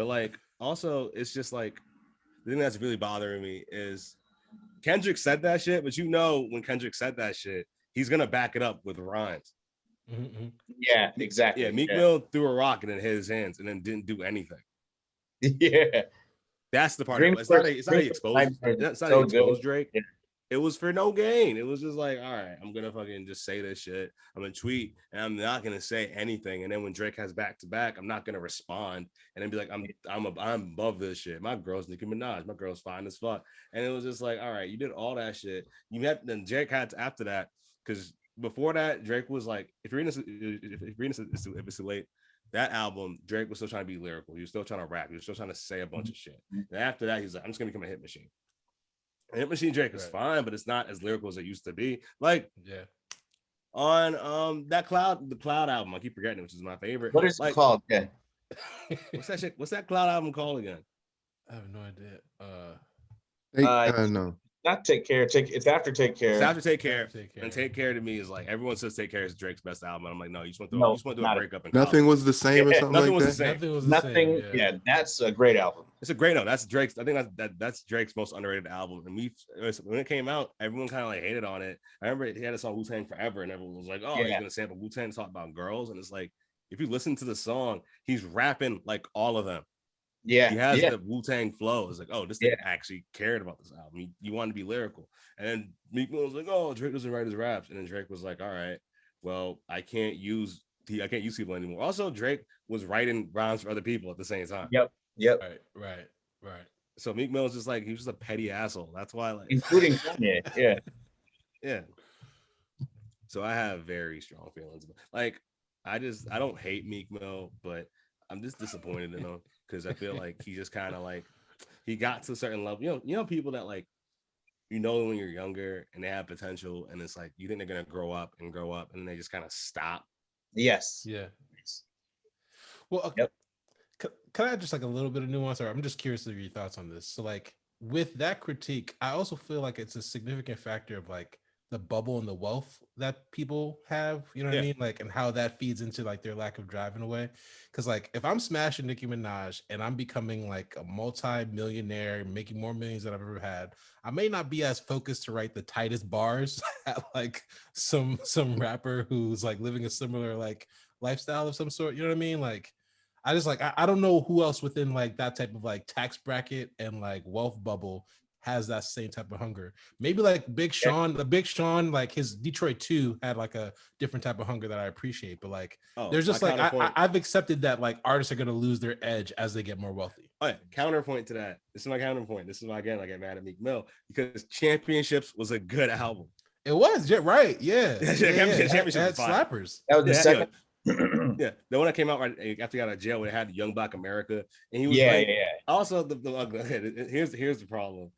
But like, also, it's just like the thing that's really bothering me is Kendrick said that shit, but when Kendrick said that shit, he's gonna back it up with rhymes. Mm-hmm. Yeah, exactly. Yeah, Meek Mill threw a rock and it hit his hands and then didn't do anything. Yeah, that's the part. It's not he exposed. It's not he exposed Drake. Yeah. It was for no gain. It was just like, all right, I'm gonna fucking just say this shit. I'm gonna tweet and I'm not gonna say anything. And then when Drake has back to back, I'm not gonna respond and then be like, I'm above this shit. My girl's Nicki Minaj. My girl's fine as fuck. And it was just like, all right, you did all that shit. Then Drake had to after that because before that, Drake was like, if it's too late. That album, Drake was still trying to be lyrical. He was still trying to rap. He was still trying to say a bunch of shit. And after that, he's like, I'm just gonna become a hit machine. Hit Machine Drake is fine, but it's not as lyrical as it used to be. Like, on the Cloud album, I keep forgetting, which is my favorite. What is it called? Yeah. What's that shit? What's that Cloud album called again? I have no idea. No. Not Take Care. It's after Take Care. It's after Take Care. And Take Care to me is like everyone says Take Care is Drake's best album. I'm like, no, you just want to do a breakup. Nothing was the same or something nothing like was that. The same. Nothing. Yeah, that's a great album. It's a great album. That's Drake's. I think that's Drake's most underrated album. And when it came out, everyone kind of like hated on it. I remember he had a song Wu-Tang Forever, and everyone was like, "Oh, he's gonna sample Wu-Tang and talk about girls." And it's like, if you listen to the song, he's rapping like all of them. Yeah, he has the Wu-Tang flow. It's like, oh, this thing actually cared about this album. You want to be lyrical. And then Meek Mill was like, oh, Drake doesn't write his raps. And then Drake was like, all right, well, I can't use people anymore. Also, Drake was writing rhymes for other people at the same time. Yep. Right. So Meek Mill was just like, he was just a petty asshole. That's why, like, including Kanye. Yeah. So I have very strong feelings. Like, I don't hate Meek Mill, but I'm just disappointed in him because I feel like he just kind of like he got to a certain level. You know, people that like when you're younger and they have potential, and it's like you think they're gonna grow up, and then they just kind of stop. Yes. Yeah. Well, can I add just like a little bit of nuance, or I'm just curious of your thoughts on this. So, like with that critique, I also feel like it's a significant factor of like the bubble and the wealth that people have, you know what I mean? Like, and how that feeds into like their lack of drive in a way. Cause like, if I'm smashing Nicki Minaj and I'm becoming like a multi-millionaire, making more millions than I've ever had, I may not be as focused to write the tightest bars at like some rapper who's like living a similar like lifestyle of some sort. You know what I mean? Like, I just like, I don't know who else within like that type of like tax bracket and like wealth bubble has that same type of hunger. Maybe like Big Sean, like his Detroit 2 had like a different type of hunger that I appreciate. But like, there's just like, I've accepted that like artists are going to lose their edge as they get more wealthy. Oh yeah, counterpoint to that. This is my counterpoint. This is why again I get mad at Meek Mill because Championships was a good album. It was, right? Yeah. Championships had slappers. That was the second. Yeah, the one that came out right after he got out of jail, it had Young Black America, and he was Also, here's the problem.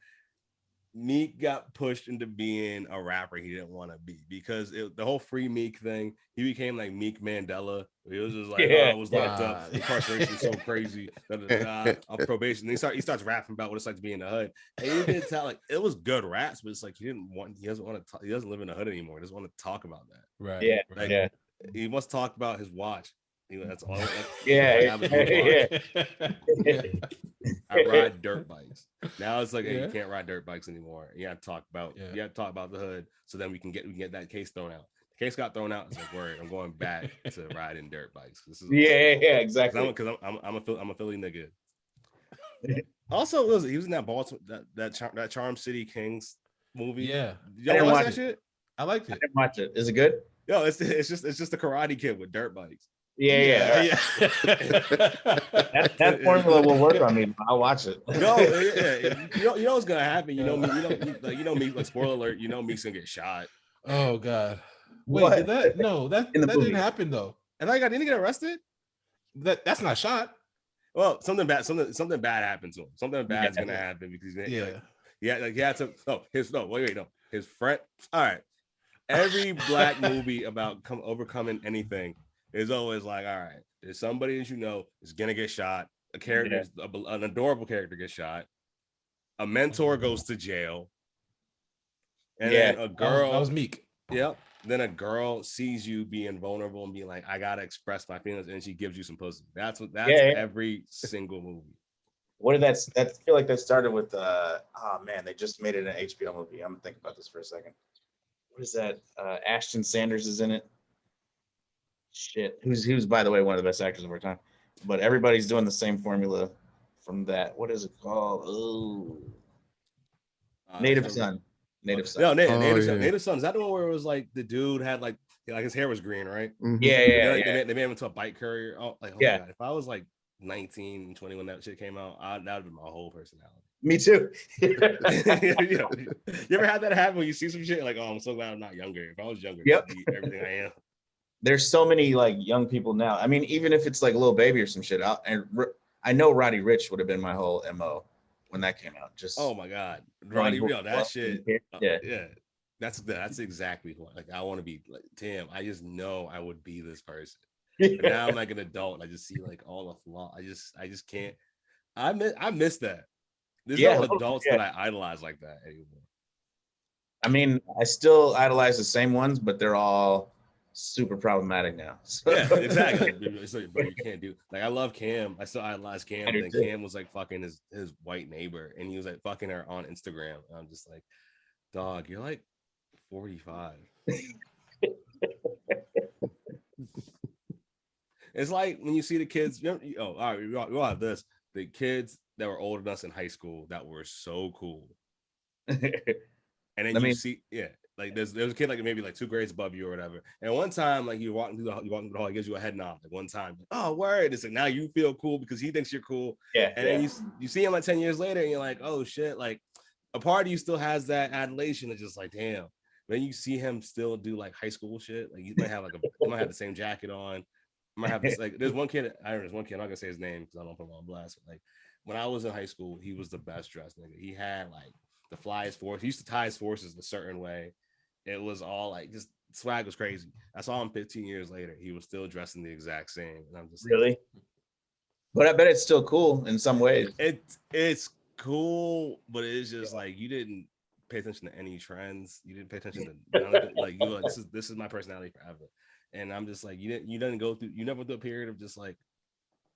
Meek got pushed into being a rapper he didn't want to be because the whole free Meek thing, he became like Meek Mandela. He was just like, I was locked up, incarceration so crazy, on probation. And he starts rapping about what it's like to be in the hood. And you can tell like it was good raps, but it's like he doesn't live in the hood anymore. He doesn't want to talk about that. Right. Yeah. Like, he must talk about his watch. That's all. Yeah. I ride dirt bikes. Now it's like you can't ride dirt bikes anymore. You have to talk about the hood, so then we can get that case thrown out. The case got thrown out. It's like, word, I'm going back to riding dirt bikes. This is exactly. Because I'm a Philly nigga. Also, he was in that Baltimore that Charm City Kings movie. Yeah, y'all watch that shit? I liked it. I didn't watch it. Is it good? Yo, it's just a Karate Kid with dirt bikes. Yeah. That formula will work on me. I'll watch it. No, you know what's gonna happen. You know me. Like spoiler alert. You know Meek's gonna get shot. Oh God! Wait, that didn't happen though. And didn't he get arrested? That's not shot. Well, something bad happened to him. Something bad's gonna happen because his friend. All right. Every black movie about overcoming anything is always like, all right, there's somebody that you know is gonna get shot. A character, an adorable character gets shot. A mentor goes to jail, and then a girl. That was Meek. Yep. then a girl sees you being vulnerable and being like, I gotta express my feelings, and she gives you some pussy. That's every single movie. What did that I feel like that started with oh man, they just made it an HBO movie. I'm gonna think about this for a second. What is that? Ashton Sanders is in it. Shit. Who's by the way one of the best actors of our time. But everybody's doing the same formula from that. What is it called? Oh. Native Son. Native Son. No, Native Son. Native Son. Is that the one where it was like the dude had like his hair was green, right? Yeah. They made him into a bike courier. Oh my God. If I was like 19 and 20 when that shit came out, that would have been my whole personality. Me too. You ever had that happen when you see some shit like, oh, I'm so glad I'm not younger. If I was younger, yep. I'd be everything I am. There's so many like young people now. I mean, even if it's like a little baby or some shit, I know Roddy Ricch would have been my whole MO when that came out. Just oh my God, Roddy Ricch, that shit. Yeah. That's exactly what like I want to be like. Damn, I just know I would be this person. But now I'm like an adult and I just see like all the flaw. I just can't. I miss that. There's no adults that I idolize like that anymore. I mean, I still idolize the same ones, but they're all super problematic now. So. Yeah, exactly. But you can't do like I love Cam. I still idolize Cam. And Cam was like fucking his white neighbor, and he was like fucking her on Instagram. And I'm just like, dog, you're like 45. It's like when you see the kids. All right, we'll have this. The kids that were older than us in high school that were so cool. And then you see, like there's a kid like maybe like 2 grades above you or whatever. And one time, like you're walking through the hall, he gives you a head nod. Like one time, oh word! It's like now you feel cool because he thinks you're cool. Yeah. And then you see him like 10 years later, and you're like, oh shit! Like a part of you still has that adulation. It's just like damn. Then you see him still do like high school shit. Like you might have the same jacket on. I might have this like there's one kid. I'm not gonna say his name because I don't put him on blast. But like when I was in high school, he was the best dressed nigga. He had like the flyest force. He used to tie his forces a certain way. It was all like just swag was crazy. I saw him 15 years later. He was still dressing the exact same. And I'm just really, like, but I bet it's still cool in some ways. It's cool, but it's just like you didn't pay attention to any trends. You didn't pay attention to like you like this is my personality forever. And I'm just like you never go through a period of just like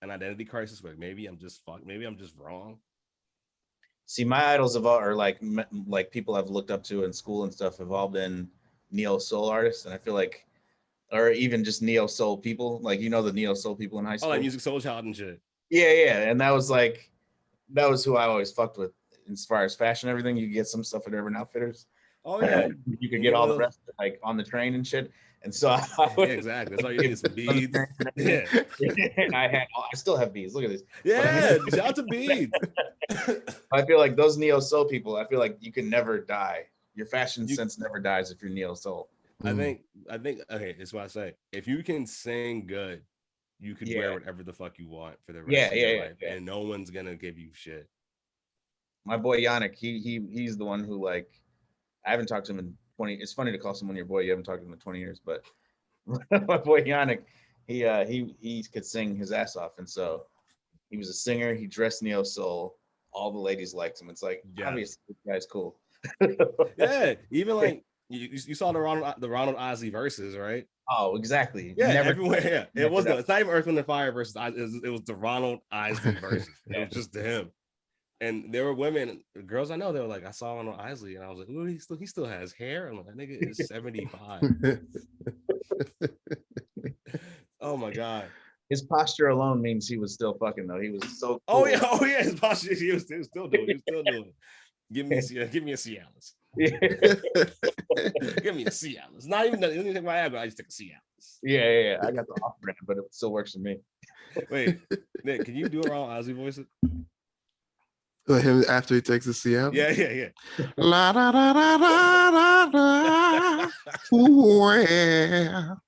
an identity crisis where maybe I'm just wrong. See, my idols are like people I've looked up to in school and stuff have all been neo soul artists, and I feel like, or even just neo soul people, like the neo soul people in high school. Oh, like Music Soul Child and shit. Yeah, and that was who I always fucked with as far as fashion, everything. You could get some stuff at Urban Outfitters. Oh yeah, you could get all the rest like on the train and shit. And so exactly. That's why you need some beads. Yeah. I still have beads. Look at this. Yeah, shout out to beads. I feel like those neo soul people, I feel like you can never die. Your fashion sense never dies if you're neo soul. I think okay, that's what I say. If you can sing good, you could wear whatever the fuck you want for the rest of your life. And no one's gonna give you shit. My boy Yannick, he's the one who like I haven't talked to him in 20. It's funny to call someone your boy. You haven't talked to him in 20 years, but my boy Yannick, he could sing his ass off, and so he was a singer. He dressed neo soul. All the ladies liked him. It's like obviously this guy's cool. Yeah, even like you saw the Ronald Isley verses, right? Oh, exactly. Yeah, everywhere. Yeah, it's not even Earth, Wind, and Fire versus. It was the Ronald Isley verses. It was just to him. And there were women, girls I know, they were like, I saw Ronald Isley, and I was like, ooh, he still has hair. I'm like, that nigga is 75. Oh my God. His posture alone means he was still fucking though. He was so cool. Oh yeah, his posture, he was still doing it. Give me a Cialis. Give me a Cialis. Not even take my ad, but I just take a Cialis. Yeah. I got the off brand, but it still works for me. Wait, Nick, can you do a Ronald Isley voice? Him after he takes a CM. Yeah. La da da da da da da. Well.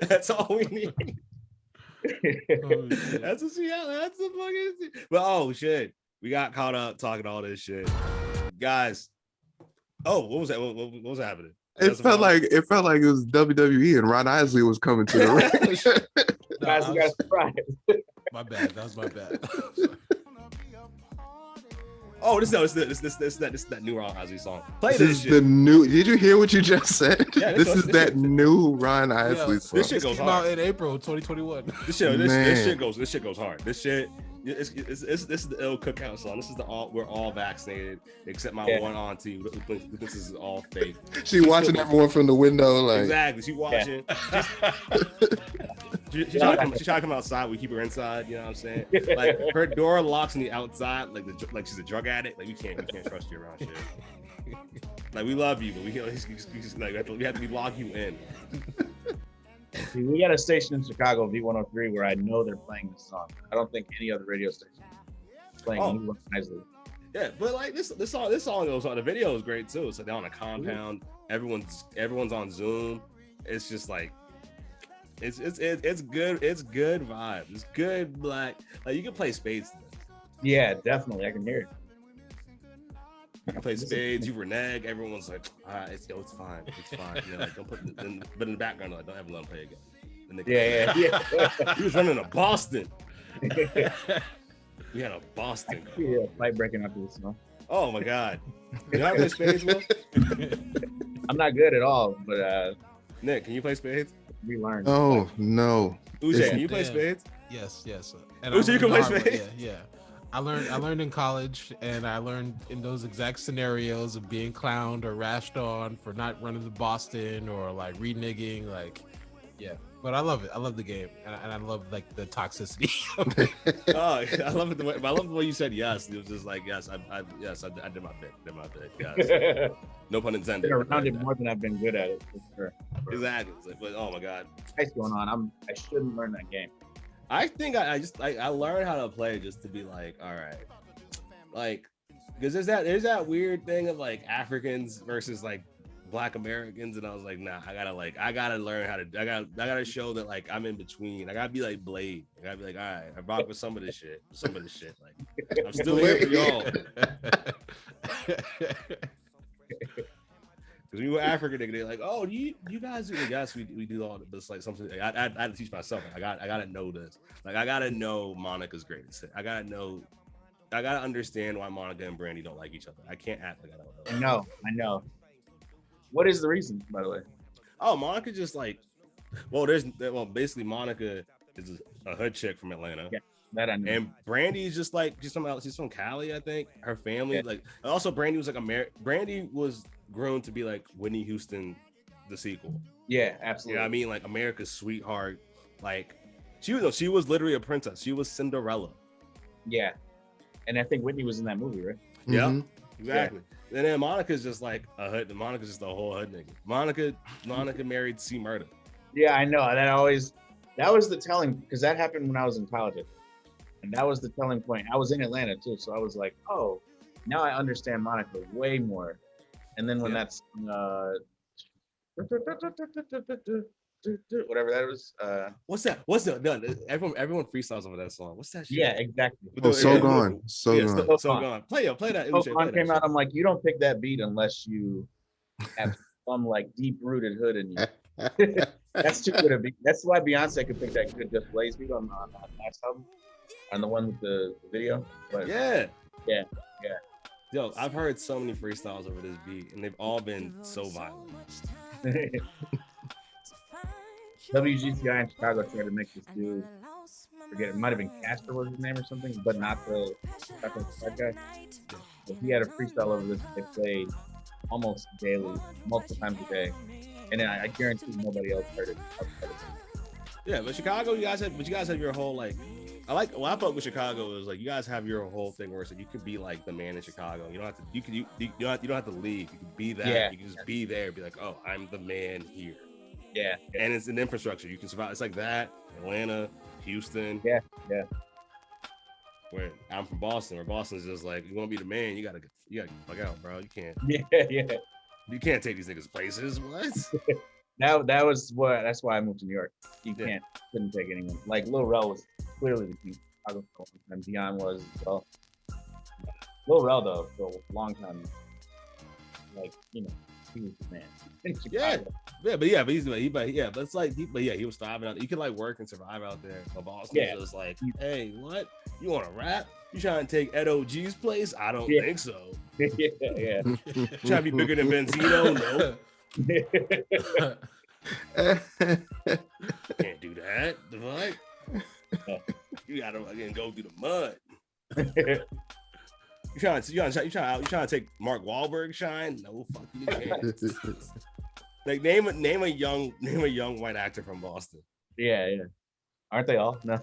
That's all we need. That's a Seattle. That's a fucking. But oh shit, we got caught up talking all this shit, guys. Oh, what was that? What was happening? It felt like it was WWE and Ron Isley was coming to the ring. Guys, got surprised. My bad. That was my bad. Oh, this is that new Ron Isley song. Play this shit. The new. Did you hear what you just said? Yeah, this is that new Ron Isley song. This shit goes came hard out in April 2021. This shit goes hard. This shit. This is the ill cookout song. This is we're all vaccinated except my one auntie. This is all fake. She watching everyone from the window, like exactly. She watching. She's trying to come outside. We keep her inside. You know what I'm saying? Like her door locks on the outside. Like she's a drug addict. Like we can't trust you around shit. Like we love you, but we have to lock you in. See, we got a station in Chicago, V103, where I know they're playing this song. I don't think any other radio station is playing Ron Isley. Yeah, but like this song goes on. The video is great too. It's like they're on a compound. Everyone's on Zoom. It's just like it's good. It's good vibe. It's good black. Like you can play spades. Yeah, definitely. I can hear it. You play spades, you renege. Everyone's like, it's fine. You know, like, don't put but in the background, like, don't ever let him play again. Yeah. He was running to Boston. We had a Boston. Yeah, fight breaking up this song. Oh my God. You know how to play spades, Will? I'm not good at all, but Nick, can you play spades? We learned. Oh no. Uche, can you play spades? Yes. And Uche, you can play spades? Yeah. I learned in college, and I learned in those exact scenarios of being clowned or rashed on for not running to Boston or like reneging, like, yeah. But I love it. I love the game, and I love like the toxicity. I love it. I love the way you said yes. It was just like yes, I did my bit. Yes. No pun intended. I've been around it more than I've been good at it. For sure. Exactly. It's like, but oh my God. What's going on? I shouldn't learn that game. I think I learned how to play just to be like, all right, like, because there's that weird thing of like Africans versus like Black Americans, and I was like, nah, I gotta learn how to, I gotta show that like I'm in between. I gotta be like Blade. I gotta be like, all right, I rock with some of this shit. Like I'm still here for y'all. Because we were African, they're like, oh, you guys do? Yes, we do all that, but it's like something I had to teach myself. I gotta know this. Like I gotta know Monica's greatest. I gotta understand why Monica and Brandy don't like each other. I can't act like I don't know. I know. What is the reason, by the way? Oh, Monica just like, basically Monica is a hood chick from Atlanta. Yeah, that I know. And Brandy's just like she's from Cali, I think. Her family, like, also Brandy was like Brandy was grown to be like Whitney Houston, the sequel. Yeah, absolutely. You know what I mean? Like America's sweetheart. Like she was literally a princess. She was Cinderella. Yeah, and I think Whitney was in that movie, right? Yeah, Mm-hmm. exactly. Yeah. And then Monica's just like a hood. Monica's just a whole hood nigga. Monica married C. Murder. Yeah, I know. That was the telling, because that happened when I was in college, and that was the telling point. I was in Atlanta too, so I was like, oh, now I understand Monica way more. And then when that's whatever that was, what's that? No, everyone freestyles over that song. What's that shit? Yeah, exactly. So gone. So gone. Play that. So Gone came out. I'm like, you don't pick that beat unless you have some like deep rooted hood in you. That's too good a beat. That's why Beyonce could pick that good Just Blaze beat on that last album, on the one with the video. But yeah. Yeah. Yo, I've heard so many freestyles over this beat, and they've all been so violent. WGCI in Chicago tried to make this dude, forget it might have been Casper was his name or something, but not the that guy. But he had a freestyle over this. They played almost daily, multiple times a day, and then I guarantee nobody else heard it. Yeah, but Chicago, you guys have your whole like. I fuck with Chicago is like you guys have your whole thing where it's like you could be like the man in Chicago. You don't have to. You don't have to leave. You can be that. Yeah. You can just be there. And be like, oh, I'm the man here. Yeah. And it's an infrastructure. You can survive. It's like that. Atlanta, Houston. Yeah. Where I'm from Boston, where Boston's just like, you want to be the man, you gotta fuck out, bro. You can't. Yeah. You can't take these niggas places. What? That's why I moved to New York. Couldn't take anyone. Like Lil Rel was clearly the king. And Dion was as well. Lil Rel though, for a long time, like, you know, he was the man. But it's like he was thriving out there. You can like work and survive out there. But Boston was like, hey, what? You want to rap? You trying to take Ed OG's place? I don't think so. Yeah. Trying to be bigger than Benzino? No. Can't do that. The fuck? You gotta again go through the mud. You trying to take Mark Wahlberg shine? No, fuck you can't. Like name a young white actor from Boston. Yeah. Aren't they all? No.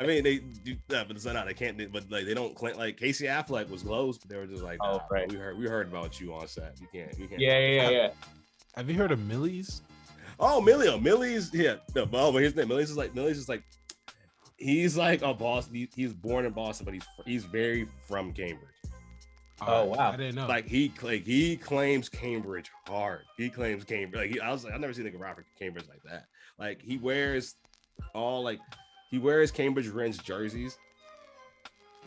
I mean, they do that, but it's not. They can't. But like, they don't claim. Like Casey Affleck was close, but they were just like, nah, right. We heard about you on set. You can't. Yeah. Have you heard of Millie's? Oh, Millie's. Yeah. No, but here's the thing. Millie's is like, he's like a Boston. He's born in Boston, but he's very from Cambridge. Oh wow! I didn't know. Like he claims Cambridge hard. He claims Cambridge. Like I've never seen a rapper from Cambridge like that. Like he wears Cambridge Reds jerseys.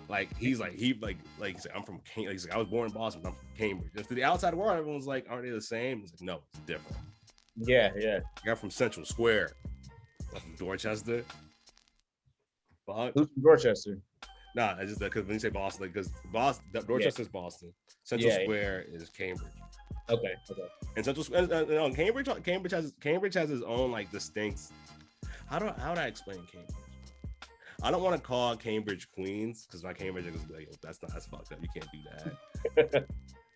Like he's like I'm from Cambridge. He's like, I was born in Boston, but I'm from Cambridge. And to the outside world, everyone's like, aren't they the same? It's like, no, it's different. Yeah. I'm from Central Square. I'm from Dorchester. Fuck. Who's from Dorchester? Nah, it's just because when you say Boston, because Dorchester's Boston, Central Square is Cambridge. Okay. And Cambridge has its own like distinct. How would I explain Cambridge? I don't want to call Cambridge Queens because my Cambridge is like, that's fucked up. You can't do that.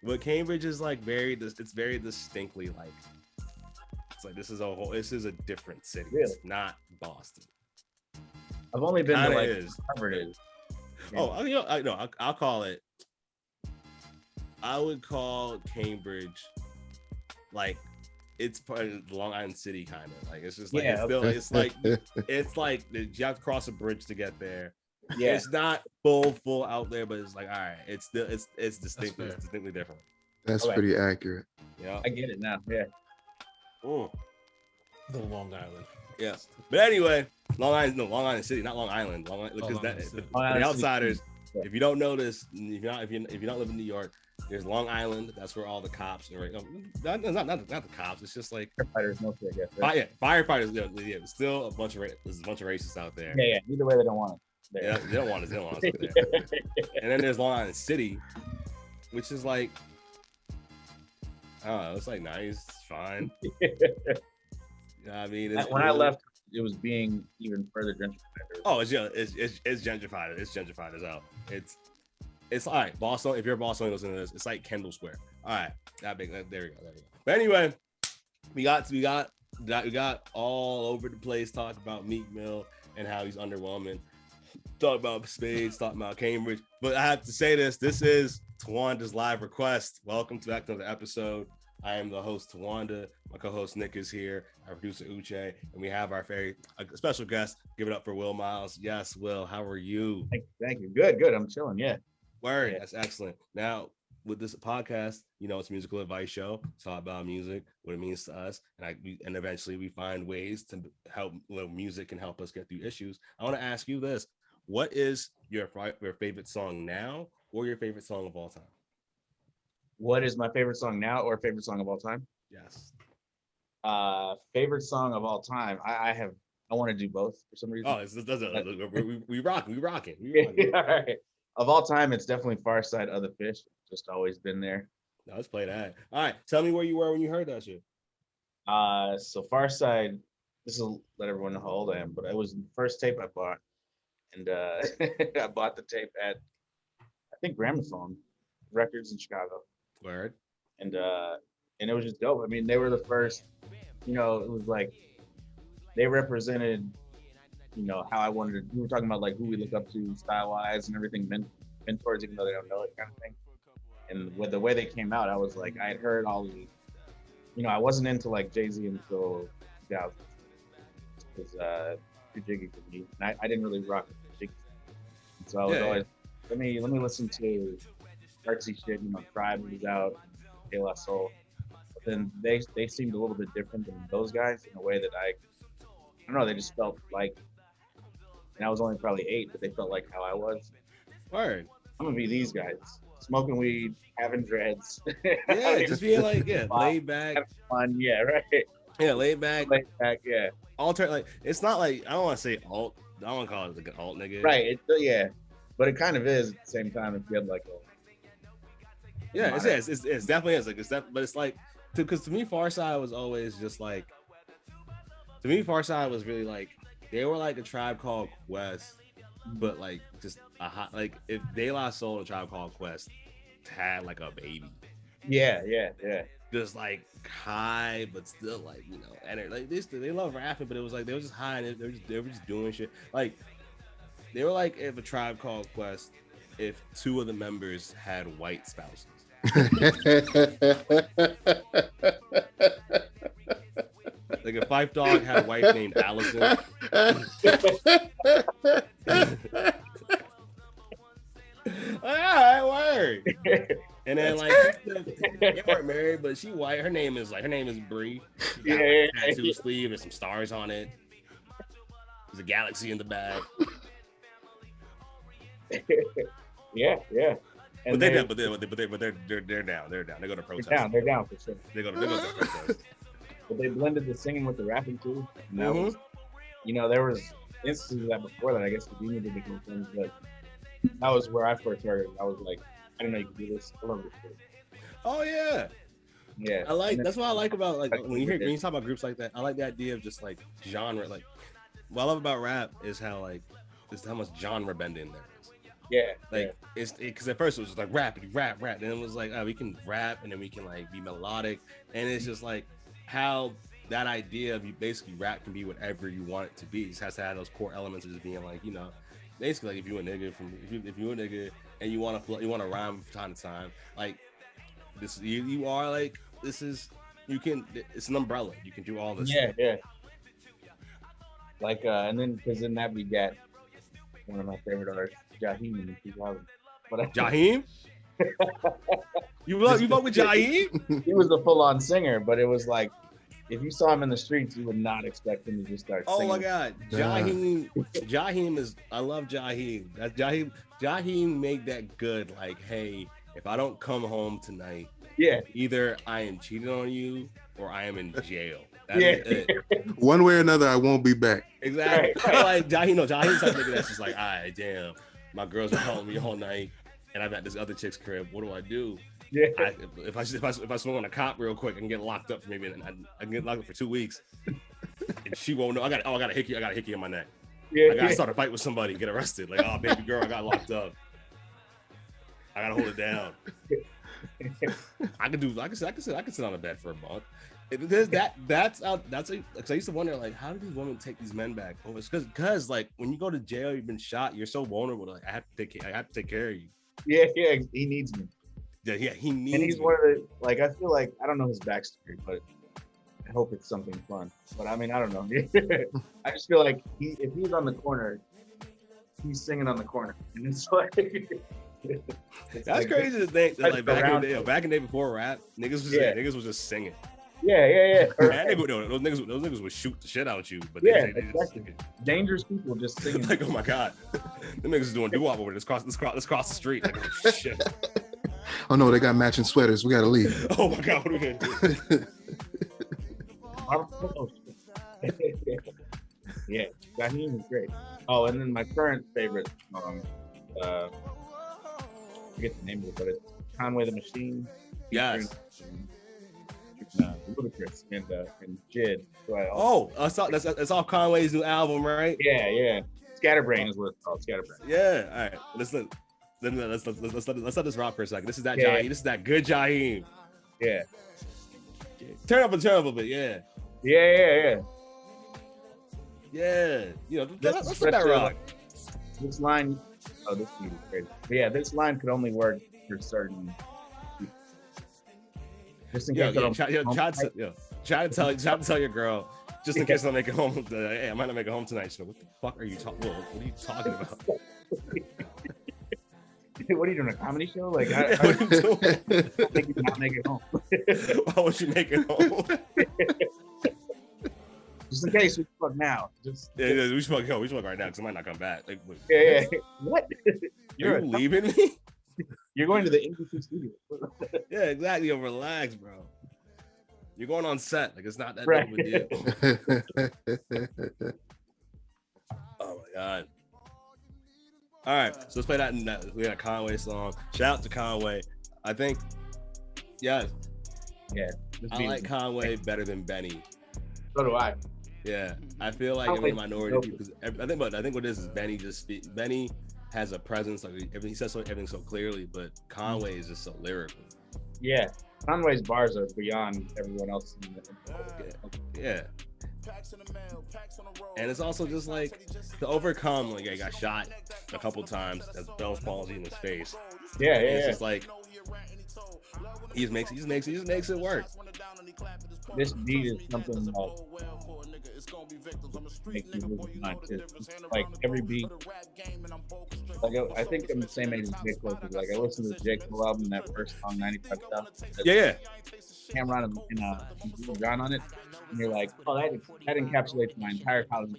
But Cambridge is like it's very distinctly like, it's like this is a different city. Really? It's not Boston. I've only been to like Harvard is. Oh, I'll call it. I would call Cambridge like it's part of Long Island City, kind of like it's just like it's like you have to cross a bridge to get there. Yeah, it's not full out there, but it's like all right, it's distinctly different. That's pretty accurate. Yeah, I get it now. Yeah. Ooh. The Long Island. Yeah, but anyway, Long Island City, not Long Island. Because the outsiders, if you don't know this, if you don't live in New York, there's Long Island. That's where all the cops are. Not the cops. It's just like firefighters mostly, I guess. Right? Yeah, firefighters. Yeah, there's a bunch of racists out there. Yeah. Either way, they don't want it. Yeah, they don't want us there. And then there's Long Island City, which is like, I don't know. It's like nice, it's fine. I mean, when I left, it was being even further gentrified. Oh, it's gentrified. It's gentrified as hell. It's all right. Boston. If you're a Bostonian listening to this, it's like Kendall Square. All right, there we go. But anyway, we got all over the place talking about Meek Mill and how he's underwhelming. Talking about Spades, talking about Cambridge. But I have to say this. This is Tawanda's live request. Welcome back to the episode. I am the host, Tawanda. My co-host, Nick, is here. Our producer, Uche. And we have our very special guest. Give it up for Will Miles. Yes, Will, how are you? Thank you. Good. I'm chilling, yeah. Word, That's excellent. Now, with this podcast, it's a musical advice show. It's all about music, what it means to us. And eventually we find ways to help, music can help us get through issues. I want to ask you this. What is your favorite song now or your favorite song of all time? What is my favorite song now or favorite song of all time? Yes. Favorite song of all time. I want to do both for some reason. Oh, we rocking. All right. Of all time, it's definitely Far Side of the Fish. Just always been there. No, let's play that. All right. Tell me where you were when you heard that shit. So Far Side, this will let everyone know how old I am, but it was the first tape I bought. And I bought the tape at, I think, Gramophone Records in Chicago. Word. And it was just dope. I mean, they were the first, it was like they represented, how I wanted to. We were talking about like who we look up to style wise and everything, mentors, even though they don't know it, kind of thing. And with the way they came out, I was like, I had heard all the, I wasn't into like Jay-Z until 2000. It was too jiggy for me. And I didn't really rock with jiggy. So I was always, let me listen to artsy shit, Tribe was out, De La Soul. But then they seemed a little bit different than those guys in a way that I don't know, they just felt like, and I was only probably 8, but they felt like how I was. Word. I'm gonna be these guys. Smoking weed, having dreads. Yeah, just being like, laid back. Having fun, yeah, right. Yeah, laid back. Laid back, yeah. Alter, like, it's not like, I don't want to say alt, I don't call it like an alt nigga. Right. Yeah. But it kind of is at the same time if you had like a. Yeah, it's definitely is. Like, but it's like, because to me, Farside was always just like, to me, Farside was really like, they were like a Tribe Called Quest, but like just a hot, like if De La Soul and Tribe Called Quest had like a baby. Yeah. Just like high, but still like, you know, and like they love rapping, but it was like they were just high and they were just doing shit. Like they were like if a Tribe Called Quest, if two of the members had white spouses. Like if Phife Dawg had a wife named Allison. All right, word. And then like they weren't married, but she white. Her name is Bree. She got a tattoo sleeve and some stars on it. There's a galaxy in the back. Yeah. And they're down. They're down. They go to protest. They're down for sure. They go to protest. But they blended the singing with the rapping too. And that was, you know, there was instances of that before that. I guess we needed to do things, but that was where I first heard it. I was like, I didn't know you could do this. I love this shit. Oh yeah. Yeah. I like that's what I like about like when you talk about groups like that. I like the idea of just like genre. Like what I love about rap is how much genre bending there is. Yeah. Like it's because at first it was just like rap, and then it was like, oh, we can rap and then we can like be melodic, and it's just like how that idea of you basically rap can be whatever you want it to be. It just has to have those core elements of just being like, you know, basically like if you're a nigga and you want to rhyme from time to time, like this you are like this is you can it's an umbrella. You can do all this. Yeah. Like and then because in that we got one of my favorite artists, Jaheim in 2000. Jaheim? You fuck with Jaheim? He was the full-on singer, but it was like if you saw him in the streets, you would not expect him to just start singing. Oh my God, Jaheim is. I love Jaheim. That's Jaheim made that good. Like, hey, if I don't come home tonight, either I am cheating on you or I am in jail. That's it. One way or another, I won't be back. Exactly. Like Jaheim's type of nigga that's just like, all right, damn, my girls are calling me all night, and I'm at this other chick's crib. What do I do? Yeah. If I swing on a cop real quick, I can get locked up for maybe I can get locked up for 2 weeks, and she won't know. I got a hickey in my neck. I gotta start a fight with somebody, get arrested. Like, oh baby girl, I got locked up. I gotta hold it down. I can sit on a bed for a month. That's I used to wonder, like, how do these women take these men back? Oh, it's because like when you go to jail, you've been shot, you're so vulnerable. Like, I have to take care of you. Yeah, he needs me. Yeah, he needs. And he's me. one of the, like, I feel like I don't know his backstory, but I hope it's something fun. But I mean, I don't know. I just feel like if he's on the corner, he's singing on the corner, and it's like. That's like, crazy to think that like back in the day before rap, niggas was just singing. Yeah. Those niggas would shoot the shit out you, but exactly. Dangerous people just singing. Like, oh my God, them niggas is doing doo-wop over. Let's cross the street. Like, oh, shit. Oh no, they got matching sweaters. We gotta leave. Oh my God, what are we gonna do? Yeah, Jaheim is great. Oh, and then my current favorite song, I forget the name of it, but it's Conway the Machine. Yes. Ludacris and Jid. That's off Conway's new album, right? Yeah. Scatterbrain is what it's called. Scatterbrain. Yeah. All right. Let's let this rock for a second. This is that Jaheim. This is that good Jaheim. Yeah. Turn up a bit. Yeah. Yeah. You know, let's let that rock. This line. Oh, this beat is crazy. But yeah, this line could only work for certain people. Just in case. Try to tell your girl. Just in case I make it home. Hey, I might not make it home tonight. So what the fuck are you talking? What are you talking about? What are you doing? A comedy show? Like, what are you doing? I think you not make it home. Why would you make it home? Just in case we fuck now. We should fuck right now because I might not come back. Like, yeah. What? You're leaving me? You're going to the NBC studio. Yeah, exactly. Yo, relax, bro. You're going on set. Like, it's not that big of a deal. Oh my God. All right, so let's play that. We got a Conway song. Shout out to Conway. I think, yeah, I like Conway better than Benny. So do I. Yeah, I feel like I'm in the minority because I think what it is Benny Benny has a presence, like he says everything so clearly, but Conway is just so lyrical. Yeah, Conway's bars are beyond everyone else. Yeah. And it's also just like to overcome, like I got shot a couple times as Bell's palsy in his face. It's just like he just makes it work. This beat is something that makes me lose my mind too. Like every beat, like I think I'm the same age as J. Cole. Like I listened to the J. Cole album, that first song, 95 stuff. Yeah. Cameron and John on it, and you're like, oh, that encapsulates my entire college.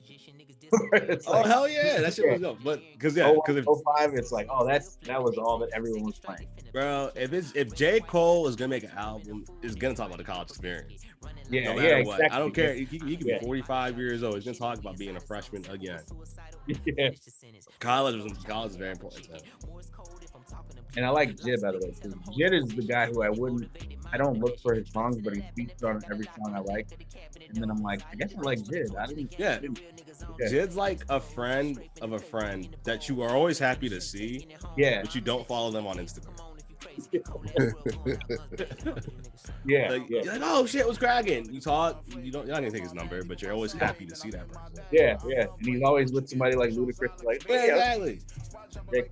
Like, hell yeah, that shit was dope. But because 05, it's like, oh, that was all that everyone was playing. Bro, if J. Cole is gonna make an album, is gonna talk about the college experience. Yeah, no matter what. Exactly. I don't care. He can be 45 years old. He's gonna talk about being a freshman again. Yeah. College is very important to him. And I like Jid, by the way. Jid is the guy who I don't look for his songs, but he features on every song I like. And then I'm like, I guess I like Jid. Jid's like a friend of a friend that you are always happy to see. Yeah. But you don't follow them on Instagram. You're like, oh shit, what's cracking? You're not gonna take his number, but you're always happy to see that person. Yeah. And he's always with somebody like Ludacris, like, exactly. Yeah.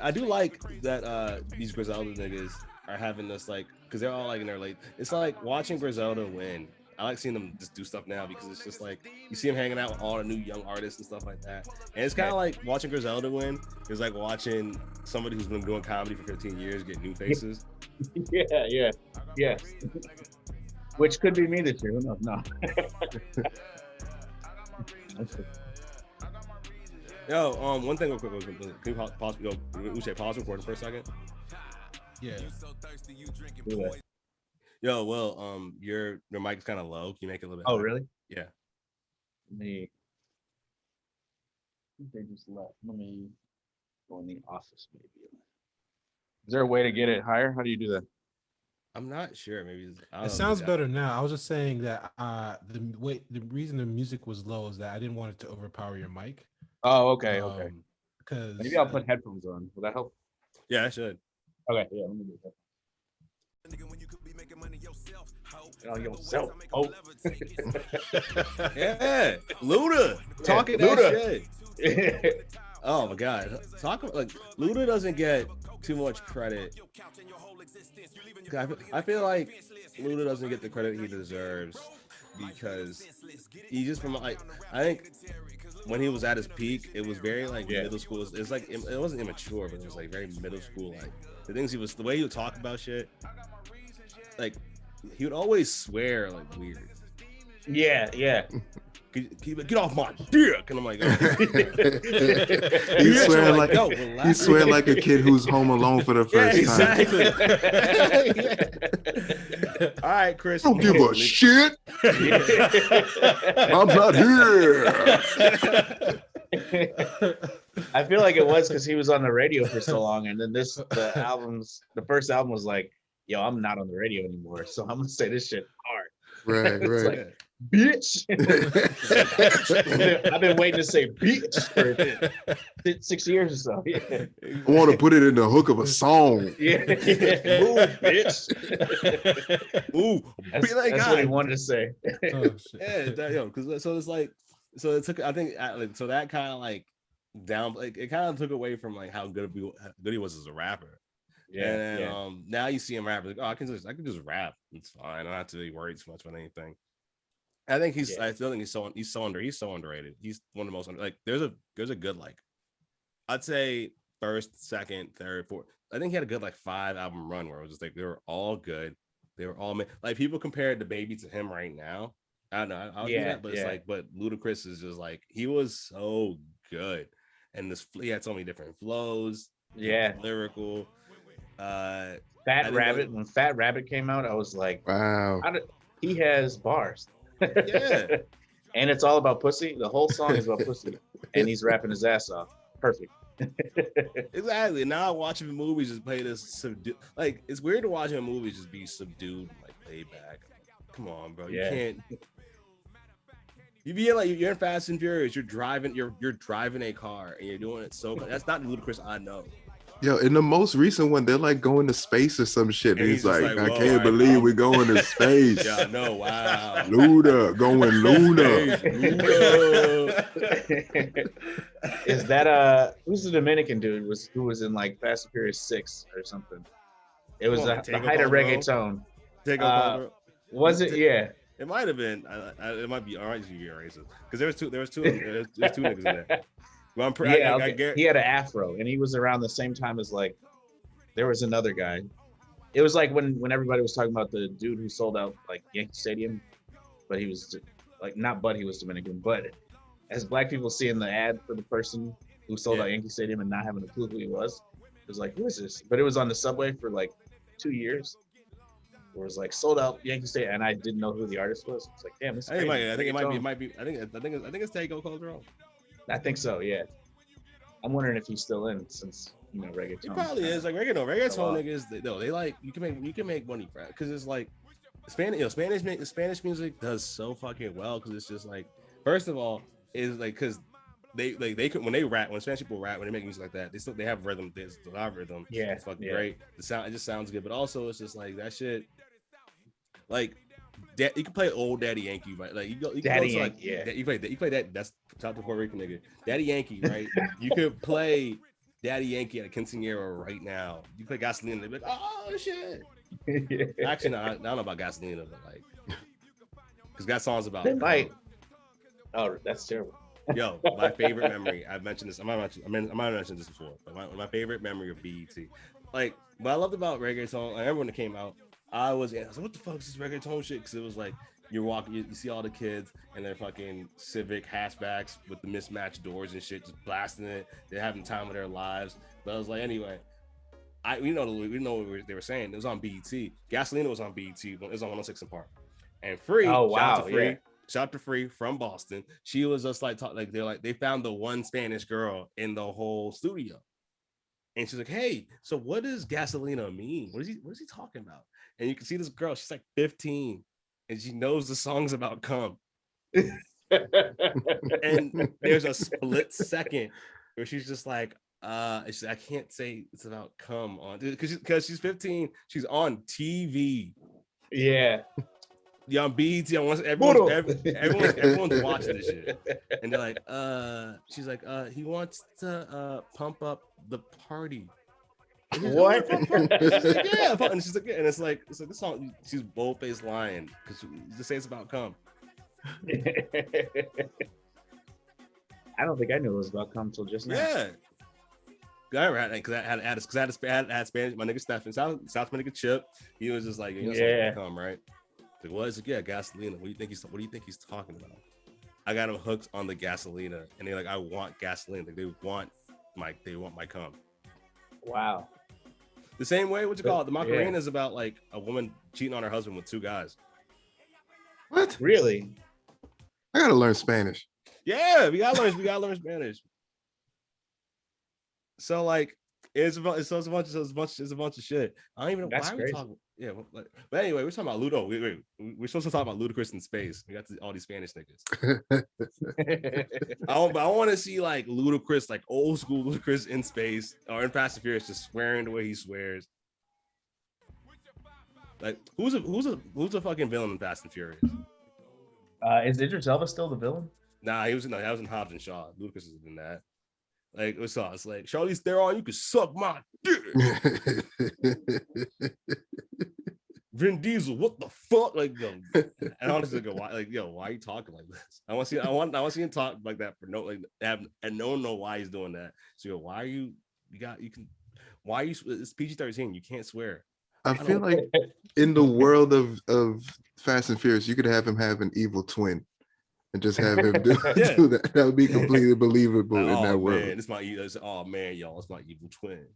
I do like that these Griselda niggas are having this, like, because they're all like in their late. It's like watching Griselda win. I like seeing them just do stuff now because it's just like you see them hanging out with all the new young artists and stuff like that. And it's kind of like watching Griselda win is like watching somebody who's been doing comedy for 15 years get new faces. Yeah. Which could be me this year. Who knows? No. Yo, one thing real quick. Can you pause? Pause recording for a second. Yeah. Yo, well, your mic is kind of low. Can you make it a little bit? Oh, higher? really? Yeah. They just left. Let me go in the office, maybe. Is there a way to get it higher? How do you do that? I'm not sure. Maybe it sounds better now. I was just saying that the reason the music was low is that I didn't want it to overpower your mic. Oh, okay. Because maybe I'll put headphones on. Will that help? Yeah, I should. Okay, yeah, let me do that. Yourself. Oh. Yeah, Luda talking that shit. Oh my god, like Luda doesn't get too much credit. I feel like Luda doesn't get the credit he deserves because he just from like I think when he was at his peak, it was very like middle school. It's like it wasn't immature, but it was like very middle school. Like the way he would talk about shit. Like he would always swear like weird. Yeah. Get off my dick, and I'm like, oh. He's swearing like a kid who's home alone for the first time. Exactly. All right, Chris. Don't give a shit. I'm not here. I feel like it was because he was on the radio for so long, and then the first album was like, yo, I'm not on the radio anymore, so I'm gonna say this shit hard. Right. Like, bitch. I've been waiting to say bitch for 6 years or so. Yeah. I want to put it in the hook of a song. Yeah. Ooh, bitch. Ooh, that's what he wanted to say. So it took. I think so that kind of like down. Like it kind of took away from like how good he was as a rapper. Yeah. And now you see him rap like, oh, I can just rap. It's fine. I don't have to be worried too much about anything. I think I still think he's so underrated. He's one of the most like there's a good like I'd say first, second, third, fourth. I think he had a good like 5 album run where it was just like they were all good. They were all like people compared the Baby to him right now. I don't know. I'll do that, but it's like, but Ludacris is just like he was so good, and he had so many different flows. Yeah, lyrical. Fat Rabbit. When Fat Rabbit came out, I was like, wow, he has bars. Yeah. And it's all about pussy. The whole song is about pussy, and he's rapping his ass off. Perfect. Exactly. Now watching movies just play this subdued. Like it's weird to watch a movie just be subdued, like laid back. Come on, bro. You can't. You be like you're in Fast and Furious. You're driving. You're driving a car and you're doing it so. That's not Ludacris. I know. Yo, in the most recent one, they're like going to space or some shit. And he's like, I can't believe we're going to space. Yeah, I know. Wow. Luda, going Luna. Is that who's the Dominican dude who was in like Fast and Furious 6 or something? It was the height of reggaeton. Was it? Yeah. It might have been. It might be all right. You get racist because there was two niggas in there. Well, he had an afro, and he was around the same time as like there was another guy. It was like when everybody was talking about the dude who sold out like Yankee Stadium, but he was like he was Dominican. But as black people seeing the ad for the person who sold out Yankee Stadium and not having a clue who he was, it was like, who is this? But it was on the subway for like 2 years. It was like sold out Yankee Stadium, and I didn't know who the artist was. It's like, damn, this is crazy. I think it might be. I think it's Tego Calderon. I think so, yeah. I'm wondering if he's still in since reggaeton. He probably is. Like reggaeton niggas. They like you can make money for it because it's like Spanish music does so fucking well because it's just like first of all is like because they when they rap when Spanish people rap when they make music like that they have rhythm. There's a lot of rhythm. Yeah, it's fucking great. It just sounds good, but also it's just like that shit. Like you can play old Daddy Yankee, right? Like you play that. That's top to Puerto Rican nigga, Daddy Yankee, right? You could play Daddy Yankee at a quinceañera right now. You play Gasolina, they'd be like, oh shit. Actually, no, I don't know about Gasolina, but like, because got songs about. They might. Oh, that's terrible. Yo, my favorite memory. I've mentioned this. I might have mentioned this before, but my favorite memory of BET. Like, what I loved about reggaeton, like everyone that came out. I was like, what the fuck is this reggaeton shit? Because it was like you're walking, you see all the kids and their fucking Civic hatchbacks with the mismatched doors and shit, just blasting it. They're having the time of their lives. But I was like, anyway, we know what they were saying. It was on BET. Gasolina was on BET. It was on 106 and Park. And Free, shout out to Free from Boston. She was just like they found the one Spanish girl in the whole studio. And she's like, hey, so what does Gasolina mean? What is he talking about? And you can see this girl, she's like 15, and she knows the songs about cum. And there's a split second where she's just like, I can't say it's about cum on because she's 15, she's on TV. Yeah. Yeah, on BET, everyone's watching this shit. And they're like, she's like, he wants to pump up the party. What? Yeah, and she's like, and it's like this song. She's bold-faced lying because she just say it's about cum. I don't think I knew it was about cum till just now. Yeah, because I had Spanish. My nigga Stephen, South nigga Chip. He was just like, about cum, right? Like, what is it? Yeah, Gasolina. What do you think he's talking about? I got him hooked on the Gasolina, and they're like, I want gasoline. Like they want my cum. Wow. The same way, what you call it? The Macarena is about like a woman cheating on her husband with two guys. What? Really? I gotta learn Spanish. Yeah, we gotta learn Spanish. So like, it's a bunch of shit. I don't even know why we're talking. Yeah, but anyway, we're talking about Ludo. We're supposed to talk about Ludacris in space. We got all these Spanish niggas. I want to see like Ludacris, like old school Ludacris in space or in Fast and Furious, just swearing the way he swears. Like who's a fucking villain in Fast and Furious? Is Idris Elba still the villain? Nah, that was in Hobbs and Shaw. Ludacris is in that. Like it's like Charlize Theron, you can suck my dick. Vin Diesel, what the fuck? Like, yo, and honestly, go, why are you talking like this? I want to see him talk like that for no and no one know why he's doing that. So, why are you? It's PG-13. You can't swear. I feel like in the world of Fast and Furious, you could have him have an evil twin. And just have him do that. That would be completely believable in that world. It's my evil twin.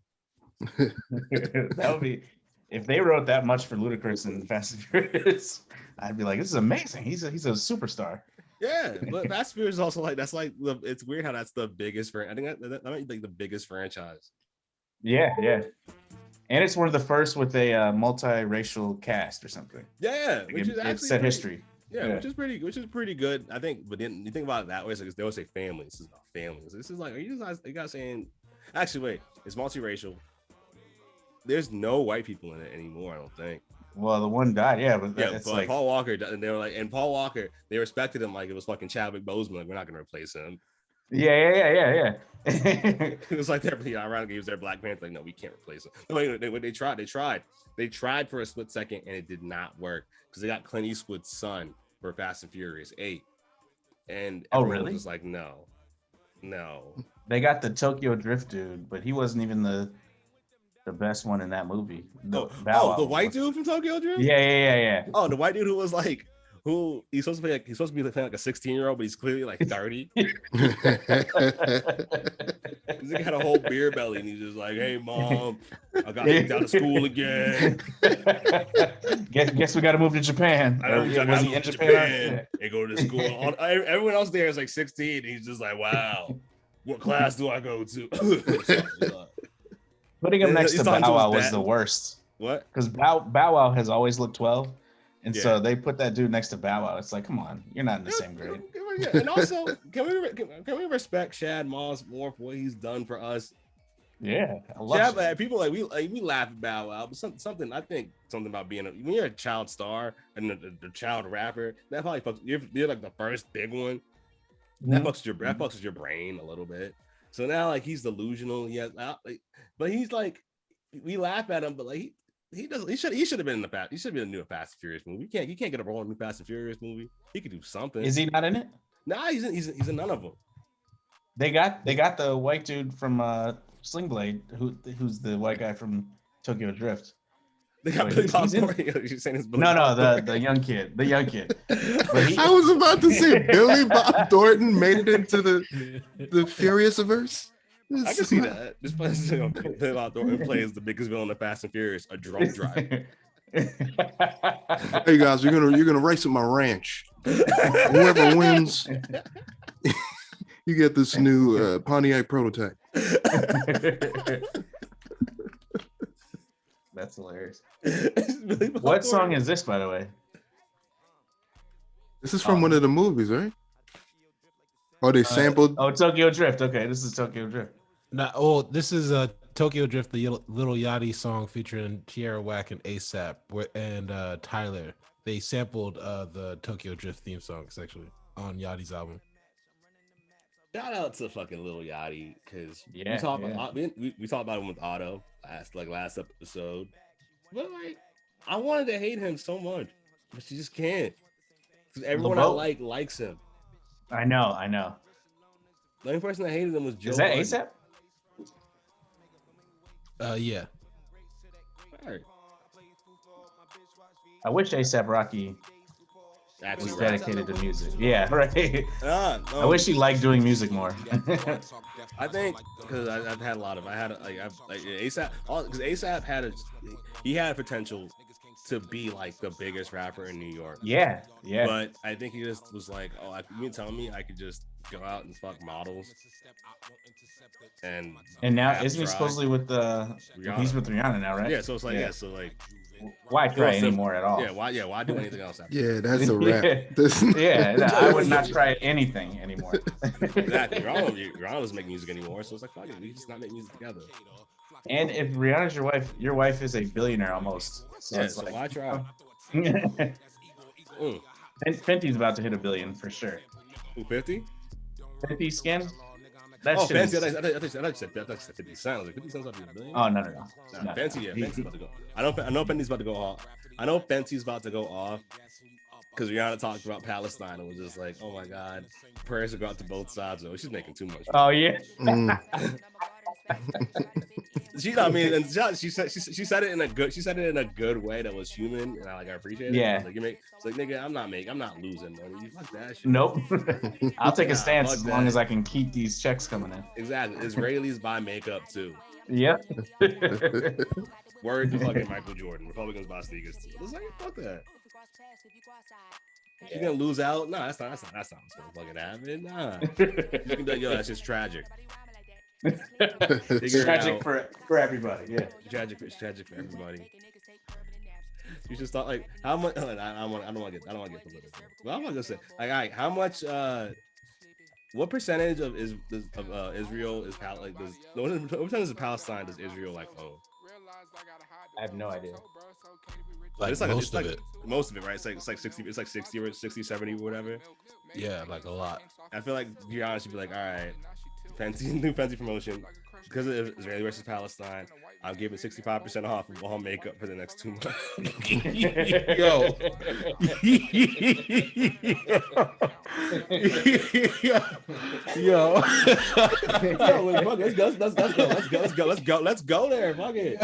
That would be if they wrote that much for Ludacris in Fast and Furious. I'd be like, this is amazing. He's a superstar. Yeah, but Fast and Furious is also like it's weird how that's the biggest I think that might be like the biggest franchise. Yeah, and it's one of the first with a multiracial cast or something. Yeah, which is actually it set history. Yeah, which is pretty good. I think, but then you think about it that way, it's like they always say family. This is about families. This is like, are you guys saying? Actually, wait, it's multiracial. There's no white people in it anymore. I don't think. Well, the one died, but it's like Paul Walker. They were like, and Paul Walker, they respected him like it was fucking Chadwick Boseman. Like, we're not gonna replace him. Yeah. It was like ironically, he was their Black Panther. Like, no, we can't replace him. No, they tried for a split second, and it did not work because they got Clint Eastwood's son for Fast and Furious 8, and really? was like, no. They got the Tokyo Drift dude, but he wasn't even the best one in that movie. The white dude from Tokyo Drift? Yeah. Oh, the white dude who was like, he's supposed to be playing like a 16-year-old, but he's clearly like 30. He's got a whole beer belly, and he's just like, "Hey, mom, I got kicked out of school again. Guess we got to move to Japan." Was he in Japan? And go to school. Everyone else there is like 16. He's just like, "Wow, what class do I go to?" Putting him next to Bow Wow was the worst. What? Because Bow Wow has always looked 12. And so they put that dude next to Bow Wow. It's like, come on, you're not in the same grade. And also, can we respect Shad Moss more for what he's done for us? Yeah, I love Shad. People we laugh at Bow Wow, but something about being when you're a child star and the child rapper, that probably fucks. You're like the first big one. That fucks with your brain a little bit. So now like he's delusional. But he's like, we laugh at him, but like he should have been in the Fast. He should have been in a new Fast and Furious movie. You can't get a role in a new Fast and Furious movie. He could do something. Is he not in it? Nah, he's in none of them. They got the white dude from Sling Blade, who's the white guy from Tokyo Drift. They got Billy Bob Thornton. You're saying it's Billy the young kid. I was about to say Billy Bob Thornton made it into the Furious-averse. I can see that. Just Billy Bob Thornton plays the biggest villain of Fast and Furious, a drunk driver. Hey guys, you're gonna race at my ranch. Whoever wins, you get this new Pontiac prototype. That's hilarious. What song is this, by the way? This is from one of the movies, right? Oh, they sampled. Tokyo Drift. Okay, this is Tokyo Drift. This is Tokyo Drift, the Lil Yachty song featuring Tierra Whack and ASAP and Tyler. They sampled the Tokyo Drift theme songs actually on Yachty's album. Shout out to fucking Lil Yachty because we talked about him with Otto last episode. But like, I wanted to hate him so much, but you just can't. Because everyone I likes him. I know. The only person that hated him was Joe. Is that Budden. ASAP? Yeah. Right. I wish ASAP Rocky was dedicated to music. Yeah, right. I wish he liked doing music more. I think because I've had a lot of ASAP because ASAP had potential to be like the biggest rapper in New York. Yeah. But I think he just was like, you mean tell me I could just go out and fuck models? And now isn't he supposedly with he's with Rihanna now, right? Yeah. So it's like why try anymore at all? Yeah. Why do anything else after? Yeah, that's a wrap. I would not try anything anymore. Exactly. Rihanna doesn't make music anymore, so it's like, fuck it, we just not make music together. And if Rihanna's your wife is a billionaire almost. So it's like, why try? And Fenty's about to hit $1 billion for sure. Who, 50? 50 skin? Fenty. I thought you said 50 Cent. I was like, 50 Cent's about to be $1 billion? Oh, no. Fenty, Fenty's about to go. I know Fenty's about to go off. I know Fenty's about to go off because Rihanna talked about Palestine and was just like, oh my God, prayers will go out to both sides. Though she's making too much. Oh yeah. She said it in a good way that was human, and I appreciate it. Yeah. It's like nigga, I'm not losing money. You fuck that shit. Nope. I'll take a stance as long as I can keep these checks coming in. Exactly. Israelis buy makeup too. Yep. Word to fucking Michael Jordan. Republicans buy sneakers too. It's like, fuck that. She's gonna lose out. No, that's not what's gonna fucking happen. Nah. You can be like, yo, that's just tragic. It's tragic for everybody. Yeah. It's tragic for everybody. You should start like how much I don't want to get political. Well, I'm not gonna say like, all right, how much what percentage of Israel is what percentage of Palestine does Israel like own? I have no idea. Like it's like most of it. Most of it, right? It's like 60 or 60, 70 or whatever. Yeah, like a lot. I feel like, to be honest, you'd be like, all right, new fancy promotion because of Israeli versus Palestine. I'll give it 65% off of all makeup for the next 2 months. Yo. Yo. Let's go there. Fuck it.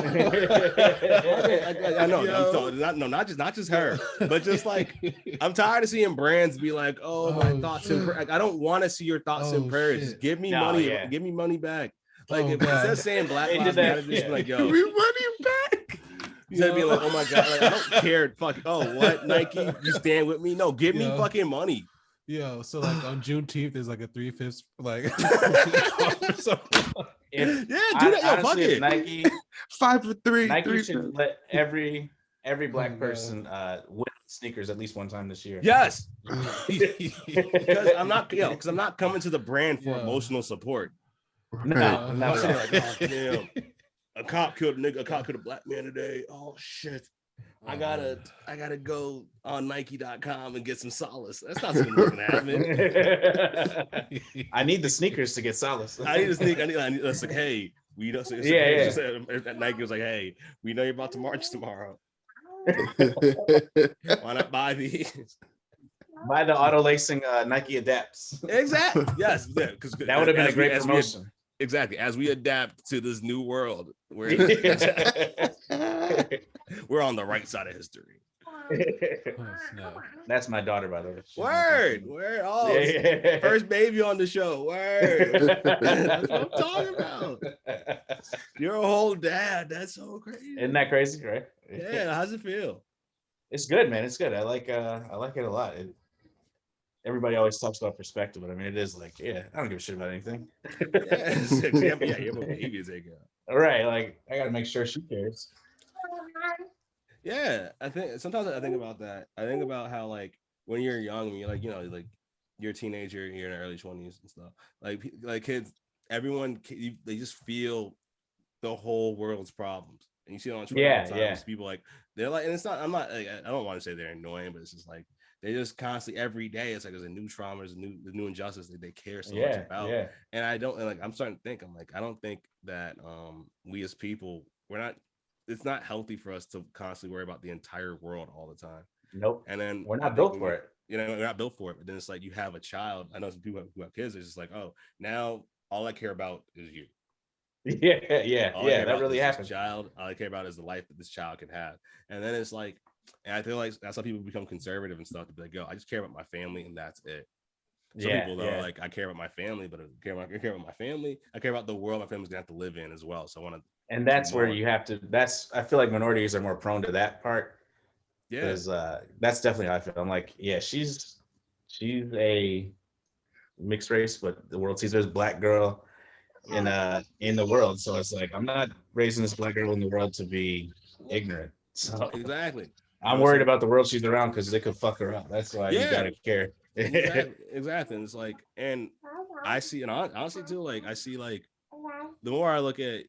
I know. Not just her, but just like I'm tired of seeing brands be like, oh, my thoughts and prayers. I don't want to see your thoughts and prayers. Just give me money. Yeah. Give me money back. Like if instead of saying Black Lives Matter, just be like, yo, give me money back. Instead of being like, oh my god, like, I don't care. Fuck. Oh, what, Nike? You stand with me? No, give me fucking money. Yo, so like on Juneteenth, there's like a 3/5 like. Do that. Yo, fuck it. Nike 5 for 3. Nike should let every Black person win sneakers at least one time this year. Yes, because I'm not coming to the brand for emotional support. No, like, oh, damn. A cop killed a black man today. Oh shit. I gotta go on Nike.com and get some solace. That's not something gonna happen. I need the sneakers to get solace. I need that's like, hey, we don't Nike was like, hey, we know you're about to march tomorrow. Why not buy these? Buy the auto lacing Nike Adapts. Exactly. Yes, because that would have been a great promotion. Exactly. As we adapt to this new world, we're on the right side of history. That's my daughter, by the way. Word. Oh, first baby on the show. Word. That's what I'm talking about. You're a whole dad. That's so crazy. Isn't that crazy, right? Yeah. How's it feel? It's good, man. It's good. I like it a lot. Everybody always talks about perspective, but I mean, it is like, I don't give a shit about anything. You have a baby to take care of. All right, like I gotta make sure she cares. Yeah, I think sometimes I think about that. I think about how like when you're young, when you're like, like you're a teenager, you're in the early 20s and stuff. Like kids, everyone they just feel the whole world's problems, and you see it on Twitter all the time. People like they're like, and it's not. I'm not. Like, I don't want to say they're annoying, but it's just like. They just constantly every day. It's like there's a new trauma, there's a new injustice that they care so much about. Yeah. And I'm starting to think. I don't think that we as people it's not healthy for us to constantly worry about the entire world all the time. Nope. And then we're not built for it. We're not built for it. But then it's like you have a child. I know some people who have kids. It's just like, oh, now all I care about is you. Yeah. That really happens. Child, all I care about is the life that this child can have. And then it's like. And I feel like that's how people become conservative and stuff to be like, yo, I just care about my family and that's it. Some people though, like I care about my family, but I care about my family. I care about the world my family's gonna have to live in as well. So I want to. And that's where you have to. I feel like minorities are more prone to that part. Yeah. Because that's definitely how I feel. I'm like, she's a mixed race, but the world sees her as black girl in the world. So it's like I'm not raising this black girl in the world to be ignorant. So exactly. I'm worried about the world she's around because they could fuck her up. That's why you gotta care. Exactly. And it's like, and I see, and honestly too, like I see, like the more I look at,